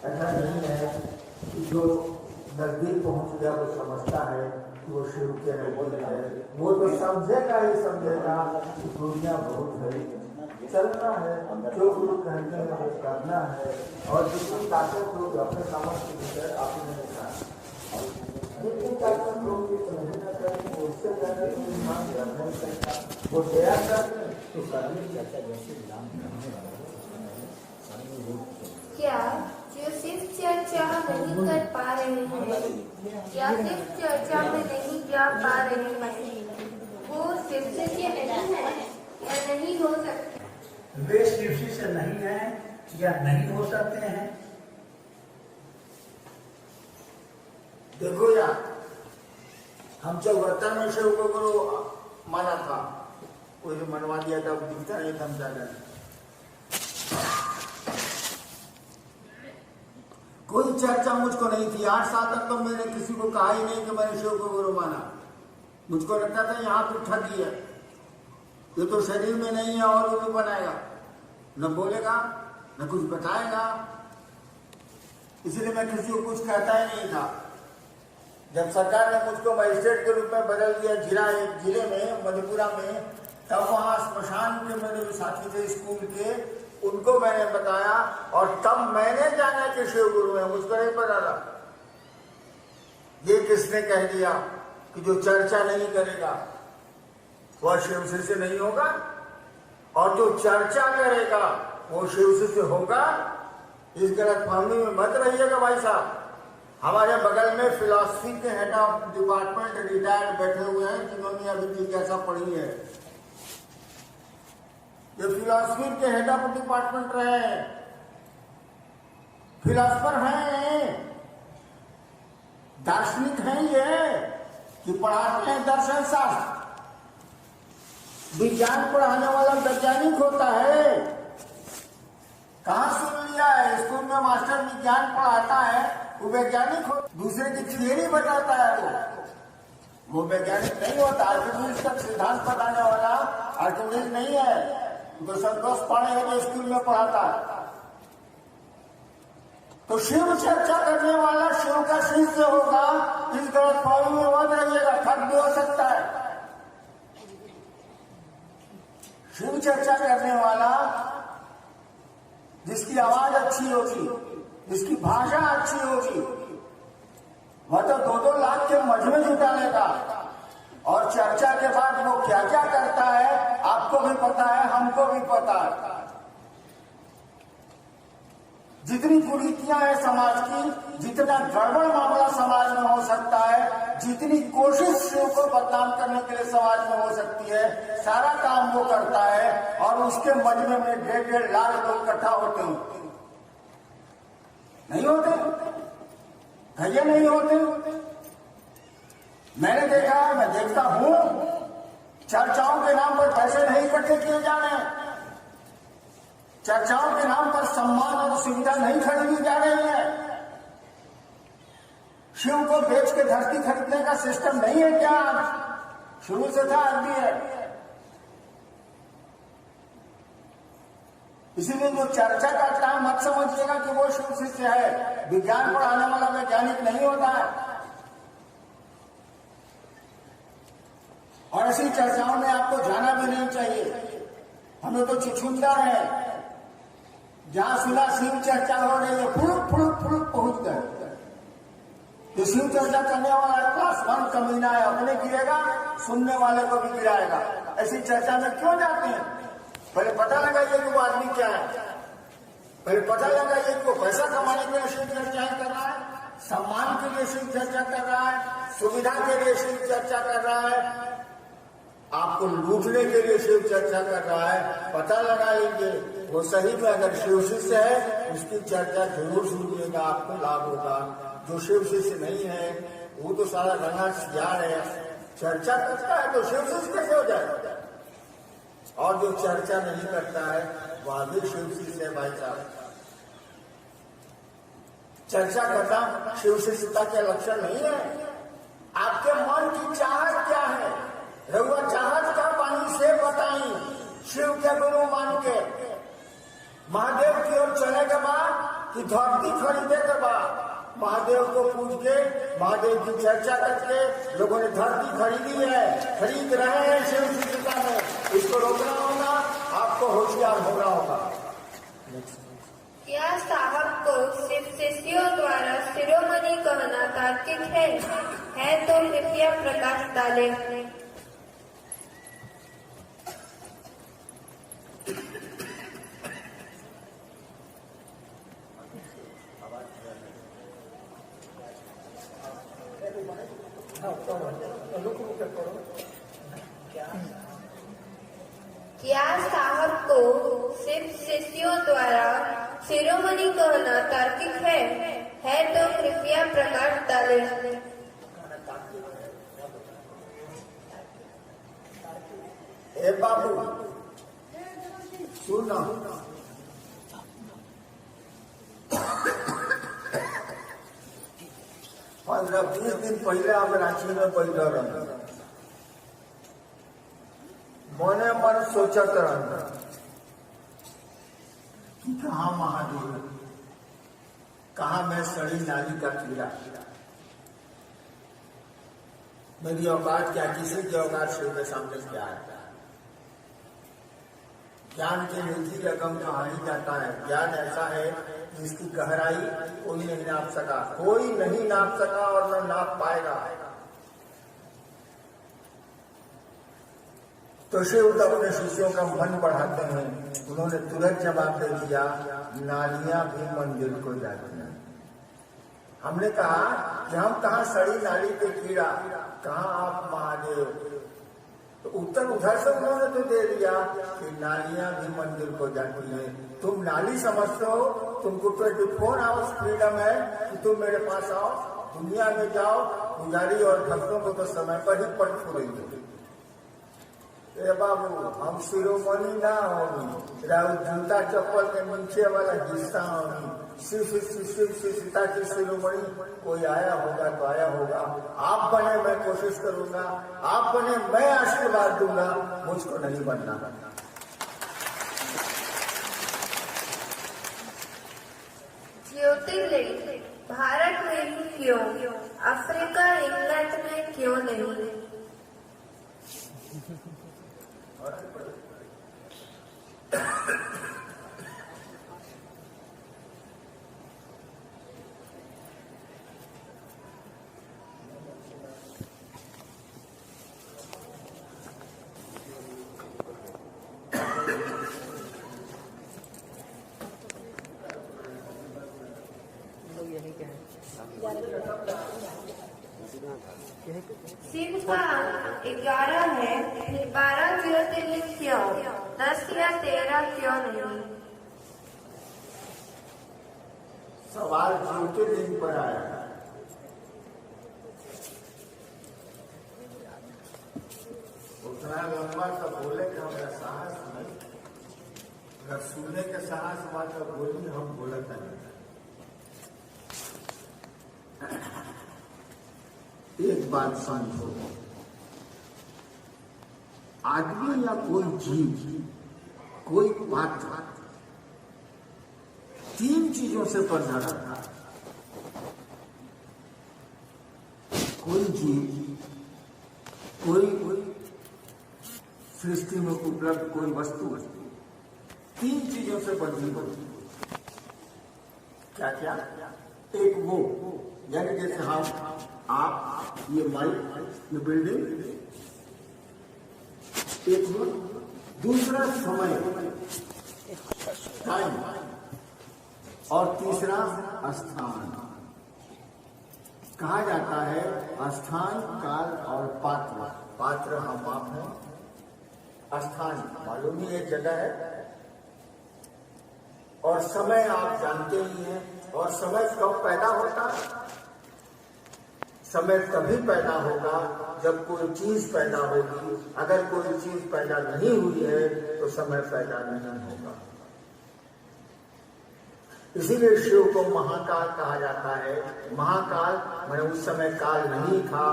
ऐसा नहीं है कि जो नजदीक पहुंच गया वो समझता है कि वो शिव के नजदीक है। वो तो समझेगा ही समझेगा कि दुनिया बहुत है, चलना है, जो गुरु कहते हैं वो करना है, और जितनी ताकत लोग अपने सामर्थ्य के भीतर आपने क्या जो सिर्फ चर्चा नहीं कर पा रहे हैं या सिर्फ चर्चा में नहीं जा पा रहे हैं वो शिव से नहीं है या नहीं हो सकते? वे शिव से नहीं है या नहीं हो सकते हैं। देखो यार, हम चौहत्तर में शिव को गुरु माना था, कोई जो मनवा दिया था दिखता नहीं था, हम क्या करें। कोई चर्चा मुझको नहीं थी। 8 साल तक तो मैंने किसी को कहा ही नहीं कि मैंने शिव को गुरु माना। मुझको लगता था यहाँ पे ठगी है, ये तो शरीर में नहीं है और वो भी बनाएगा, न बोलेगा न कुछ बताएगा, इसलिए मैं किसी को कुछ कहता ही नहीं था। जब सरकार ने मुझको मजिस्ट्रेट के रूप में बदल दिया जिले में मधेपुरा में, तब वहां स्मशान के मेरे साथी थे स्कूल के, उनको मैंने बताया और तब मैंने जाना कि शिव गुरु है, मुझको नहीं पता था। ये किसने कह दिया कि जो चर्चा नहीं करेगा वह शिव से नहीं होगा और जो चर्चा करेगा वो शिव से होगा? इस गलत फहमी में मत रहिएगा भाई साहब। हमारे बगल में फिलॉसफी के हेड ऑफ डिपार्टमेंट रिटायर्ड बैठे हुए हैं, जिन्होंने अभी जिज्ञासा पढ़ी है। ये फिलॉसफी के हेड ऑफ डिपार्टमेंट रहे हैं, फिलॉसफर हैं, दार्शनिक हैं ये, कि पढ़ाते हैं दर्शन शास्त्र। विज्ञान पढ़ाने वाला वैज्ञानिक होता है। कहाँ सुन लिया है? स्कूल में मास्टर विज्ञान पढ़ाता है, वो वैज्ञानिक हो, दूसरे की थियरी बताता है, वो वैज्ञानिक नहीं होता। आर्किमिडीज तक सिद्धांत बताने वाला आर्किमिडीज नहीं है, तो संतोष पांडे है जो स्कूल में पढ़ाता है। तो शिव चर्चा करने वाला शिव का शिष्य होगा, इस गलत फहमी में मत रहिएगा, ठग भी हो सकता है। शिव चर्चा करने वाला जिसकी आवाज अच्छी होगी, जिसकी भाषा अच्छी होगी, वह तो 2-2 लाख के मजमे जुटा लेगा। और चर्चा के बाद वो क्या क्या करता है आपको भी पता है, हमको भी पता है। जितनी कुरीतियां हैं समाज की, जितना गड़बड़ मामला समाज में हो सकता है, जितनी कोशिश शिव को बदनाम करने के लिए समाज में हो सकती है, सारा काम वो करता है। और उसके मजमे में 1.5 लाख लोग इकट्ठा होते हैं। नहीं होते? भैया नहीं होते? मैंने देखा है, मैं देखता हूं, चर्चाओं के नाम पर पैसे नहीं इकट्ठे किए जा रहे हैं, चर्चाओं के नाम पर सम्मान और सुविधा नहीं खरीदी जा रही है। शिव को बेच के धरती खरीदने का सिस्टम नहीं है क्या? शुरू से था, आज भी है। इसीलिए जो चर्चा करता है मत समझिएगा कि वो शिव शिष्य है। विज्ञान पढ़ाने वाला वैज्ञानिक नहीं होता है। और ऐसी चर्चाओं में आपको जाना भी नहीं चाहिए। हमें तो छुछुंदर है, जहां सुना शिव चर्चा हो रही है, फुड़ुक फुड़ुक फुड़ुक पहुंच गए। तो शिव चर्चा करने वाला क्लास 1 कमीना है, अपने गिरेगा, सुनने वाले को भी गिराएगा। ऐसी चर्चा में क्यों जाते हैं? पहले पता लगाइए कि वो आदमी क्या है, पहले पता लगाइए कि वो पैसा कमाने के लिए शिव चर्चा कर रहा है, सम्मान के लिए शिव चर्चा कर रहा है, सुविधा के लिए शिव चर्चा कर रहा है, आपको लूटने के लिए शिव चर्चा कर रहा है। पता लगाएंगे वो सही में अगर शिव शिष्य है, उसकी चर्चा जरूर सुनिएगा, आपको लाभ होगा। जो शिव शिष्य नहीं है वो तो सारा रंगा सियार है, चर्चा करता है तो शिव शिष्य कैसे हो जाएगा? और जो चर्चा नहीं करता है वह भी शिव शिष्य है भाई साहब। चर्चा करना शिव शिष्यता के लक्षण नहीं है। आपके मन की चाहत क्या है? रघुआ चाहत का पानी से बताई, शिव के गुरु मान के महादेव की ओर चले के बाद कि धरती खरीदे के बाद महादेव को पूछ के, महादेव की चर्चा करके लोगों ने धरती खरीदी है, खरीद रहे हैं शिव शिष्यता में। इसको रोकना होगा, आपको होशियार होना होगा। क्या साहब को शिव शिष्यों द्वारा शिरोमणि कहना तार्किक है तो कृपया प्रकाश डालें। क्या साहब को सिर्फ शिष्यों द्वारा शिरोमणि कहना तार्किक है तो कृपया प्रकाश डालें। ए बाबू सुना, 15-20 दिन पहले हम रांची में बैठा रहे, मने मन सोचत रहा कि कहाँ महादेव, कहाँ मैं सड़ी नाली का कीड़ा। मेरी औकात क्या, किसी की औकात शिव के सामने क्या है। ज्ञान की निजी रकम कहा ही जाता है। ज्ञान ऐसा है जिसकी गहराई कोई नहीं नाप सका, कोई नहीं नाप सका और न नाप पाएगा। तो शिव अपने शिष्यों का मन बढ़ाते हैं। उन्होंने तुरंत जवाब दे दिया, नालियां भी मंदिर को जाती हैं। हमने कहा कि हम कहाँ सड़ी नाली के कीड़ा, कहाँ आप महादेव। तो उत्तर उधर से उन्होंने तो दे दिया कि नालियां भी मंदिर को जाती हैं। तुम नाली समझते हो, तुमको 24 आवर्स फ्रीडम है कि तुम मेरे पास आओ, दुनिया में जाओ। पुजारी और भक्तों को तो समय पर ही पट फूलेंगे। ए बाबू, हम शिरोमणि ना होगी, जूता चप्पल के नीचे वाला हिस्सा होगी। सीता की शिरोमणि कोई आया होगा तो आया होगा। आप बने मैं कोशिश करूंगा, आप बने मैं आशीर्वाद दूंगा, मुझको नहीं बनना। ज्योतिर्लिंग भारत में ही क्यों, अफ्रीका इंग्लैंड में क्यों नहीं? शिव का 11 है, 12 ज्योतिर्लिंग क्यों, 10 या 13 क्यों नहीं? सवाल ज्योतिर्लिंग पर आया। उतना लंबा तो बोले कि हमारा साहस नहीं, अगर सुनने के साहस हुआ तो बोली, हम बोलता नहीं। एक बात समझो, आदमी या कोई जीव, कोई पात्र 3 चीजों से पैदा होता है। कोई जीव, कोई सृष्टि में उपलब्ध कोई वस्तु 3 चीजों से बनी होती है। क्या क्या? एक वो, यानी जैसे हम, आप, ये माइक, ये बिल्डिंग, एक वो। दूसरा समय, टाइम, और तीसरा स्थान। कहा जाता है स्थान, काल और पात्र। पात्र हम आप हैं, स्थान मालूम ही एक जगह है, और समय आप जानते ही हैं। और समय कब पैदा होता है? समय तभी पैदा होगा जब कोई चीज पैदा होगी। अगर कोई चीज पैदा नहीं हुई है तो समय पैदा नहीं होगा। इसीलिए शिव को महाकाल कहा जाता है। महाकाल मैंने उस समय काल नहीं था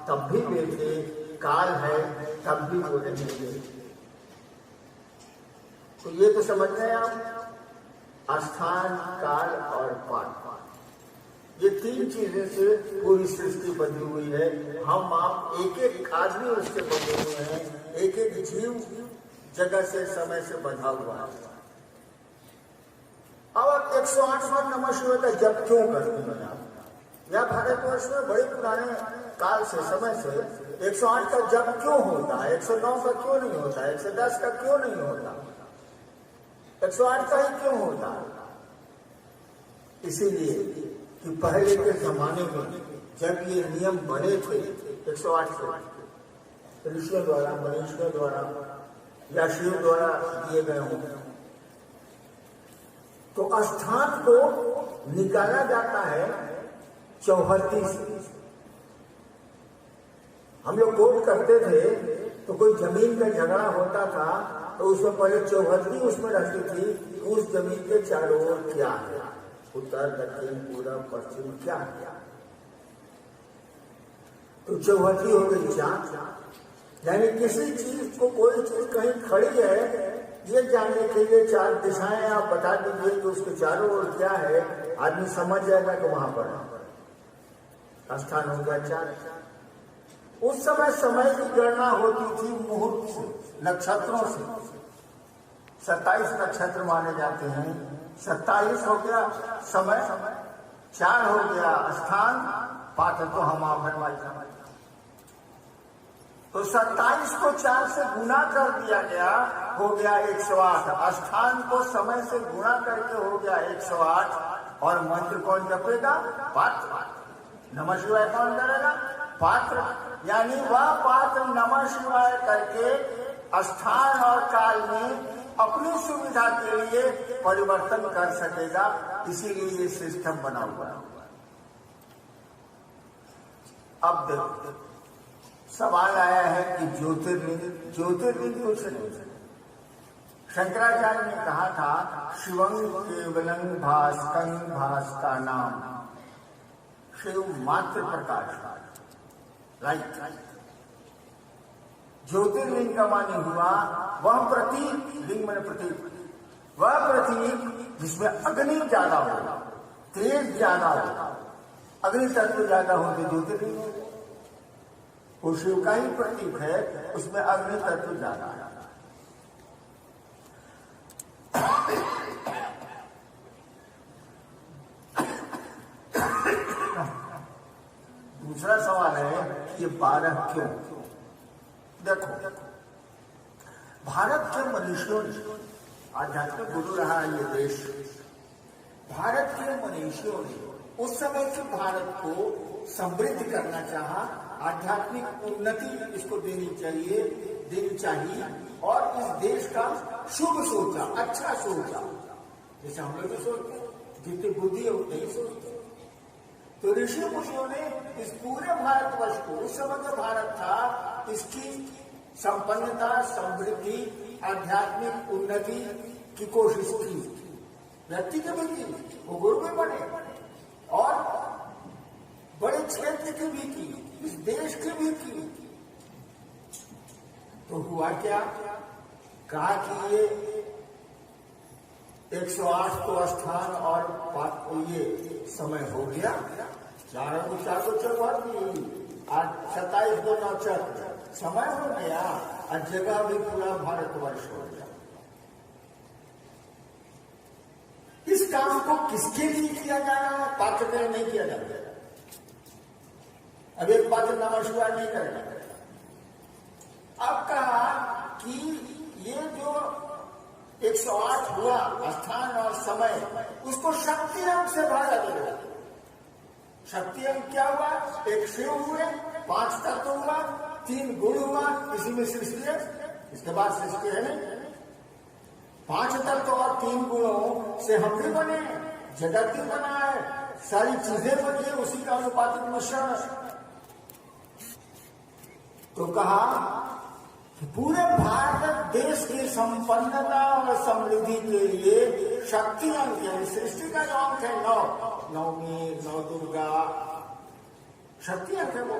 तब भी वे थे, काल है तब भी वो रहेंगे। तो ये तो समझ रहे हैं आप, स्थान, काल और पात्र, ये 3 चीजें से पूरी सृष्टि बनी हुई है। हम आप एक एक आदमी उससे बने हुए हैं, एक एक जीव जगह से, समय से बंधा हुआ है। अब आप 108 बार नमः शिवाय का जप क्यों करते हैं आप? या भारतवर्ष में बड़े पुराने काल से, समय से 108 का जप क्यों होता है, 109 का क्यों नहीं होता, 110 का क्यों नहीं होता, 108 का ही क्यों होता है? इसीलिए कि पहले के जमाने में जब ये नियम बने थे 108 के ऋषियों द्वारा, मनीषियों द्वारा या शिव द्वारा दिए गए हों, तो स्थान को निकाला जाता है चौहद्दी से। हम लोग कोर्ट करते थे तो कोई जमीन का झगड़ा होता था तो उसमें पहले चौहद्दी उसमें रहती थी कि उस जमीन के चारों ओर क्या है, उत्तर दक्षिण पूर्व पश्चिम क्या है। तो चौहद्दी हो गई चार, यानी किसी चीज को, कोई चीज कहीं खड़ी है ये जानने के लिए चार दिशाएं आप बता दीजिए कि उसके चारों ओर क्या है, आदमी समझ जाएगा कि वहां पर स्थान हो गया चार। उस समय की गणना होती थी मुहूर्त से, नक्षत्रों से। 27 नक्षत्र माने जाते हैं, 27 हो गया समय, 4 हो गया स्थान, 5 तो हम आप तो 27 को 4 से गुना कर दिया गया, हो गया 108। स्थान को समय से गुणा करके हो गया 108। और मंत्र कौन जपेगा? पात्र। नमः शिवाय कौन करेगा? पात्र। यानी वह पात्र नमः शिवाय करके स्थान और काल में अपनी सुविधा के लिए परिवर्तन कर सकेगा। इसीलिए ये सिस्टम बना हुआ है। अब देखो, सवाल आया है कि ज्योतिर्लिंग कुछ नहीं। शंकराचार्य ने कहा था शिवं केवलं भास्कं भास्का नाम, शिव मात्र प्रकाश। राइट। ज्योतिर्लिंग का माने हुआ वह प्रतीक, लिंग माने प्रतीक, वह प्रतीक जिसमें अग्नि ज्यादा हो, तेज ज्यादा हो, अग्नि तत्व ज्यादा हो तो ज्योतिर्लिंग हो। वो शिव का ही प्रतीक है, उसमें अग्नि तत्व ज्यादा है। दूसरा सवाल है ये 12 क्यों? देखो, भारत के मनीषियों ने, आध्यात्मिक गुरु रहा है ये देश, भारत के मनीषियों ने उस समय के भारत को समृद्ध करना चाहा, आध्यात्मिक उन्नति इसको देनी चाहिए और इस देश का शुभ सोचा, अच्छा सोचा। जैसे हम लोग भी सोचते हैं, जितनी बुद्धि है उतनी ही सोचते हैं। तो ऋषि मुनियों ने इस पूरे भारतवर्ष को, उस समय जो भारत था, इसकी संपन्नता, समृद्धि, आध्यात्मिक उन्नति की कोशिश की। व्यक्ति के भी की, वो गुरु भी बने और बड़े क्षेत्र की भी की, इस देश की भी की। तो हुआ क्या? कहा कि ये 108 को स्थान और ये समय हो गया, चारों को चौहद्दी, आज 27 को 9 समय हो गया और जगह भी पूरा भारतवर्ष हो गया। इस काम को किसके लिए किया जाना? पात्र के लिए नहीं किया जाता। अब एक पात्र नमः शिवाय नहीं करेगा। अब कहा कि ये जो 108 हुआ स्थान और समय, उसको शक्ति अंग से भागा देगा। शक्ति अंग क्या हुआ? एक शिव हुए, 5 तत्व हुआ, 3 गुण हुआ, इसी में सृष्टि है। इसके बाद सृष्टि है नहीं। 5 तत्व और 3 गुणों से हम भी बने, जगत भी बना है, सारी चीजें बनी है, उसी का अनुपातिक मिश्रण। तो कहा पूरे भारत देश की संपन्नता और समृद्धि के लिए शक्ति अंक है, सृष्टि का जो अंक है 9, नवमी, 9 दुर्गा, शक्ति अंक है वो।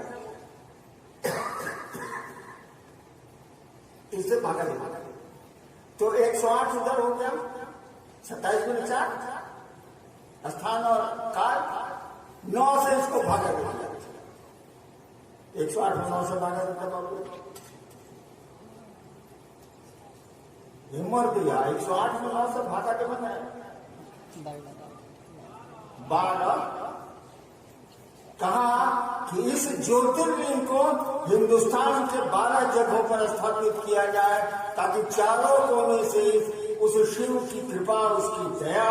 इससे भागा देगा। तो 108 उधर हो गया, 27 में 4 स्थान और काल, 9 से इसको भागा देगा। 108 में 9 से भागा देगा। हिम्मत दिया 108 में 9 से भागा के बनाया 12 कहा कि इस ज्योतिर्लिंग को हिंदुस्तान के 12 जगहों पर स्थापित किया जाए ताकि चारों कोने से उस शिव की कृपा, उसकी दया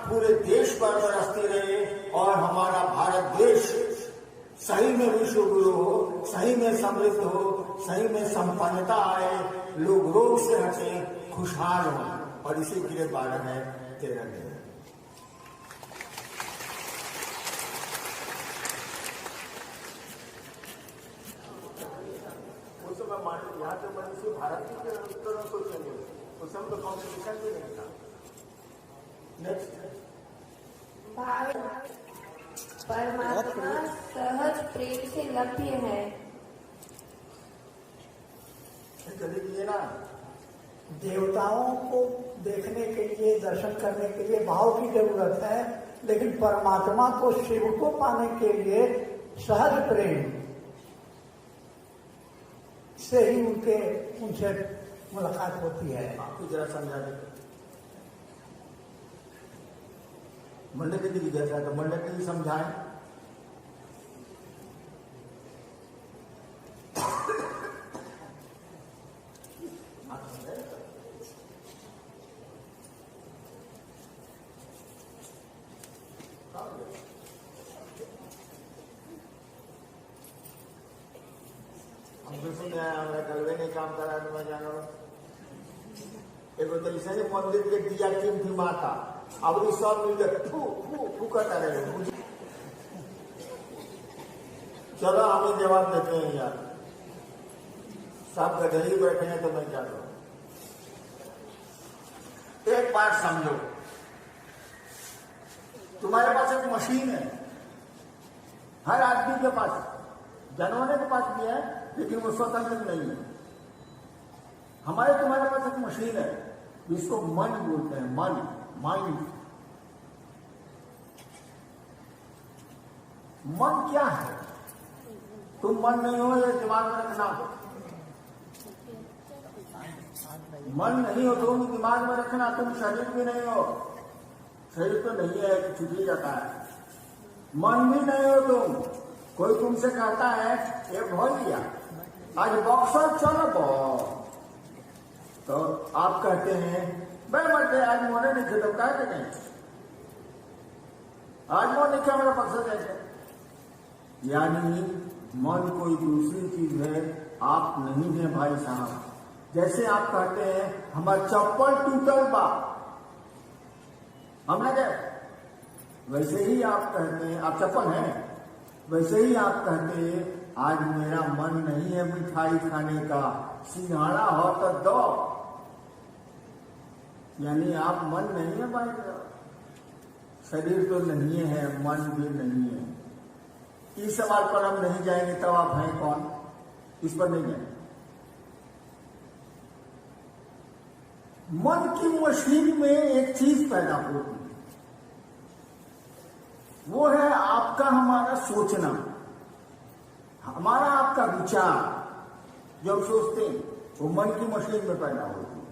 पूरे देश पर बरसती रहे और हमारा भारत देश सही में विश्व गुरु हो, सही में समृद्ध हो, सही में संपन्नता आए, लोग रोग से हटे, खुशहाल हो। और इसी के लिए 12 है 13 दिन। उस समय यहाँ तो मनुष्य भारत के उत्तरों को चले, उस समय तो कॉम्पिटिशन भी नहीं था। नेक्स्ट, परमात्मा सहज प्रेम से लभ्य है। चलिए ना, देवताओं को देखने के लिए, दर्शन करने के लिए भाव की जरूरत है, लेकिन परमात्मा को, शिव को पाने के लिए सहज प्रेम से ही उनसे मुलाकात होती है। आपको जरा समझा दे। मंडली की जैसा तो मंडली समझाए। कलवे नहीं काम करा तो मैं जानो एगो तो ऐसे मंदिर के दिया टीम थी माता, अब सब मिलकर फू करता रहे। चलो हमें जवाब देते हैं यार, सब गधे बैठे हैं तो मैं क्या करूं। एक बात समझो, तुम्हारे पास एक मशीन है, हर आदमी के पास, जानवरों के पास भी है, लेकिन वो स्वतंत्र नहीं है। हमारे तुम्हारे पास एक मशीन है जिसको मन बोलते हैं, मन, माइंड। मन क्या है? तुम मन नहीं हो, ये दिमाग में रखना। मन नहीं हो तुम, दिमाग में रखना। तुम शरीर भी नहीं हो, शरीर तो नहीं है कि छुट ही जाता है। मन भी नहीं हो तुम। कोई तुमसे कहता है ये भोलिया आज बॉक्सर चलो, तो आप कहते हैं मैं मरते आज मोने नहीं थे, तो कहते नहीं आज मोन नहीं क्या मेरा बॉक्सर जाएगा। यानी मन कोई दूसरी चीज है, आप नहीं है भाई साहब। जैसे आप कहते हैं हमारा चप्पल टूटल बा, हमने गए, वैसे ही आप कहते हैं आप चप्पल हैं, वैसे ही आप कहते हैं आज मेरा मन नहीं है मिठाई खाने का, सिंघाड़ा हो तो दो। यानी आप मन नहीं है भाई, शरीर तो नहीं है, मन भी नहीं है। इस सवाल पर हम नहीं जाएंगे, तब आप हैं कौन, इस पर नहीं जाएंगे। मन की मशीन में एक चीज पैदा होती है, वो है आपका हमारा सोचना, हमारा आपका विचार। जो हम सोचते हैं वो मन की मशीन में पैदा होती है।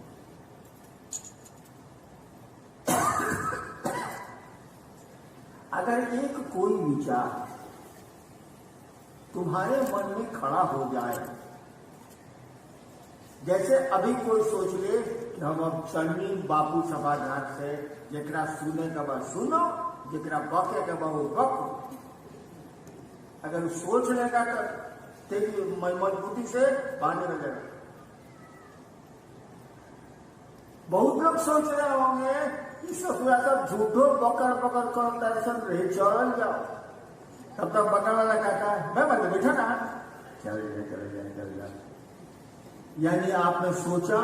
अगर एक कोई विचार तुम्हारे मन में खड़ा हो जाए, जैसे अभी कोई सोच ले कि हम अब चलनी बापू सभागार से, जरा सुने का बा सुनो, जरा बके का बा वो बक। अगर सोच लेगा तो मजबूती से बांधने लगेगा। बहुत लोग सोच रहे होंगे कि ससुरा सब झूठो पकड़ पकड़ कर दर्शन रहे, चल जाओ। तब तक बगल वाला कहता है मैं बंद बैठा ना, चल जा। यानी आपने सोचा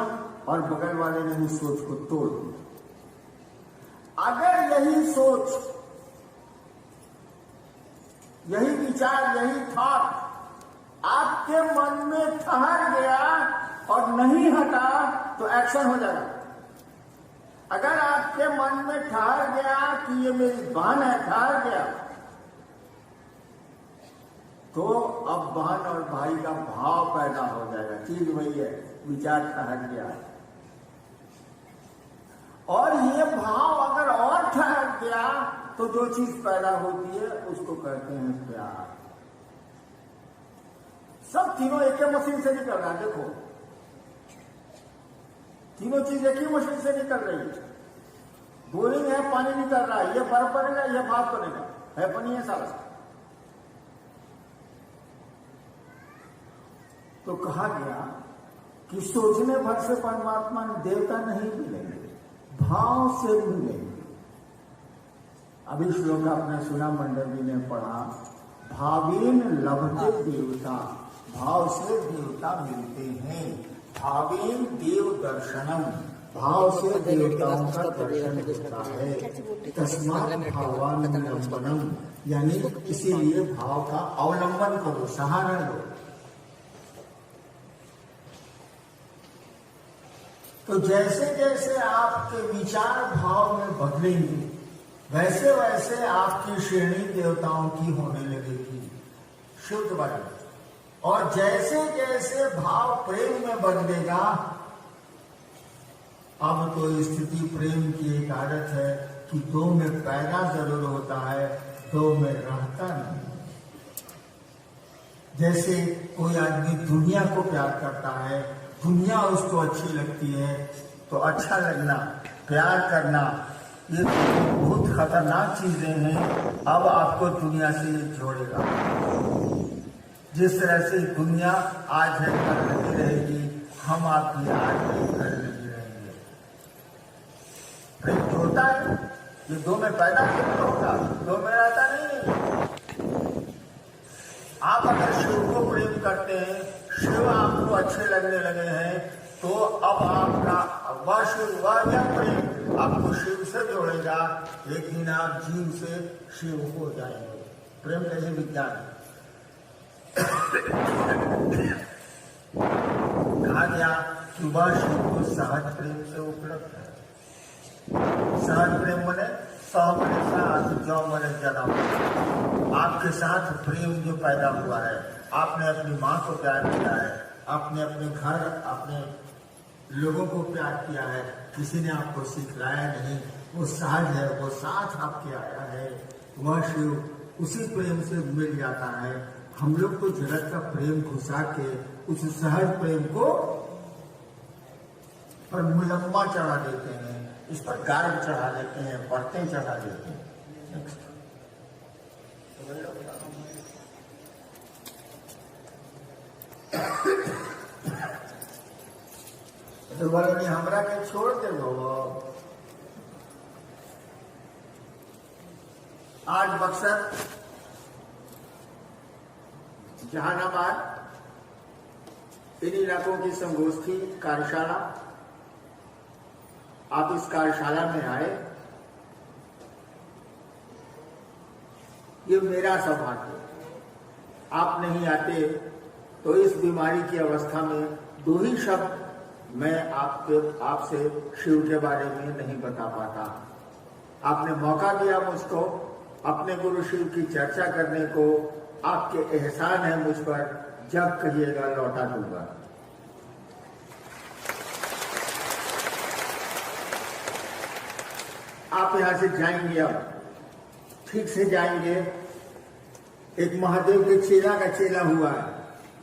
और बगल वाले ने उस सोच को तोड़ दिया। अगर यही सोच, यही विचार, यही थॉट आपके मन में ठहर गया और नहीं हटा तो एक्शन हो जाएगा। अगर आपके मन में ठहर गया कि ये मेरी बहन है, ठहर गया, तो अब बहन और भाई का भाव पैदा हो जाएगा। चीज वही है, विचार ठहर गया। और ये भाव अगर और ठहर गया तो जो चीज पैदा होती है उसको कहते हैं प्यार। सब तीनों एक ही मशीन से निकल रहा है। देखो तीनों चीज एक ही मशीन से निकल रही है। बोरिंग है, पानी निकल रहा है, ये बर्फ बनेगा, ये भाप बनेगा, है पानी है सारा। तो कहा गया कि सोचने भर से परमात्मा देवता नहीं मिलेंगे, भाव से मिलेंगे। अभी श्लोक आपने सुना, मंडल जी ने पढ़ा, भावीन लभते देवता, भाव से देवता मिलते हैं। भावीन देव दर्शनम, भाव से देवताओं का दर्शन होता है। तस्मात् भावानुलंबनम, यानी इसीलिए भाव का अवलंबन करो, सहारा लो। तो जैसे जैसे आपके विचार भाव में बदलेंगे, वैसे वैसे आपकी श्रेणी देवताओं की होने लगेगी, शुद्ध वाली। और जैसे जैसे भाव प्रेम में बदलेगा, अब तो स्थिति प्रेम की एक आदत है कि दो में पैदा जरूर होता है, दो में रहता नहीं। जैसे कोई आदमी दुनिया को प्यार करता है, दुनिया उसको अच्छी लगती है, तो अच्छा लगना, प्यार करना, ये बहुत खतरनाक चीजें हैं। अब आपको दुनिया से ये जोड़ेगा। जिस तरह से दुनिया आज है कल लगी रहेगी, हम आपकी आज है कल लगी रहेंगे। प्रेम होता है, ये दो में पैदा नहीं होता, दो में रहता नहीं। आप अगर शिव को प्रेम करते हैं, शिव आपको अच्छे लगने लगे हैं, तो अब आपका वह शिव, वह यह प्रेम आपको शिव से जोड़ेगा। एक दिन आप जीव से शिव हो जाएंगे। प्रेम कैसे विज्ञान है। कहा गया कि वह शिव को सहज प्रेम से उपलब्ध है। सहज प्रेम मने सौ मने साथ, जो मने जन्म। आपके साथ प्रेम जो पैदा हुआ है, आपने अपनी माँ को प्यार किया है, आपने अपने घर, अपने लोगों को प्यार किया है, किसी ने आपको सिखलाया नहीं, वो सहज है, वो साथ आपके आया है। वह शिव उसी प्रेम से मिल जाता है। हम लोग तो जगत का प्रेम घुसा के उस सहज प्रेम को पर मुलम्मा चढ़ा देते हैं, इस पर गार्ड चढ़ा देते हैं, पर्ते चढ़ा देते हैं। नेक्स्ट तो बोले नहीं, हमरा के छोड़ दे वो। आज बक्सर, जहानाबाद, इन इलाकों की संगोष्ठी कार्यशाला, आप इस कार्यशाला में आए, ये मेरा सौभाग्य। आप नहीं आते तो इस बीमारी की अवस्था में दो ही शब्द मैं आपसे शिव के बारे में नहीं बता पाता। आपने मौका दिया मुझको अपने गुरु शिव की चर्चा करने को। आपके एहसान है मुझ पर, जब कहिएगा लौटा दूंगा। आप यहां से जाएंगे, अब ठीक से जाएंगे। एक महादेव के चेला का चेला हुआ है।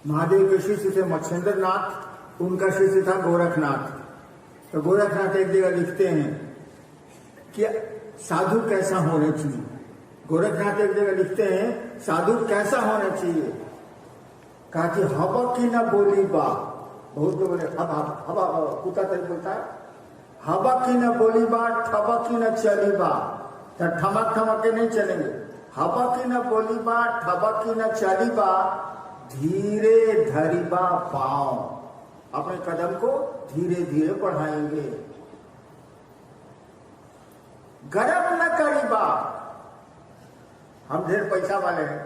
महादेव के शिष्य थे मच्छिंद्र नाथ, उनका शिष्य था गोरखनाथ। तो गोरखनाथ एक जगह लिखते हैं कि साधु कैसा होना चाहिए। गोरखनाथ एक जगह लिखते हैं साधु कैसा होना चाहिए। कहा कि हवा की न बोली बा, बहुत लोग बोले हवा कुत्ता तक बोलता है, हवा की न बोली बा, ठबा की न चली बा। तो ठमक ठमक के नहीं चलेंगे। हवा की न बोली बा, ठबा की न चली बा, धीरे धरिबा पाँव। अपने कदम को धीरे धीरे बढ़ाएंगे। गरम न करीबा, हम ढेर पैसा वाले हैं,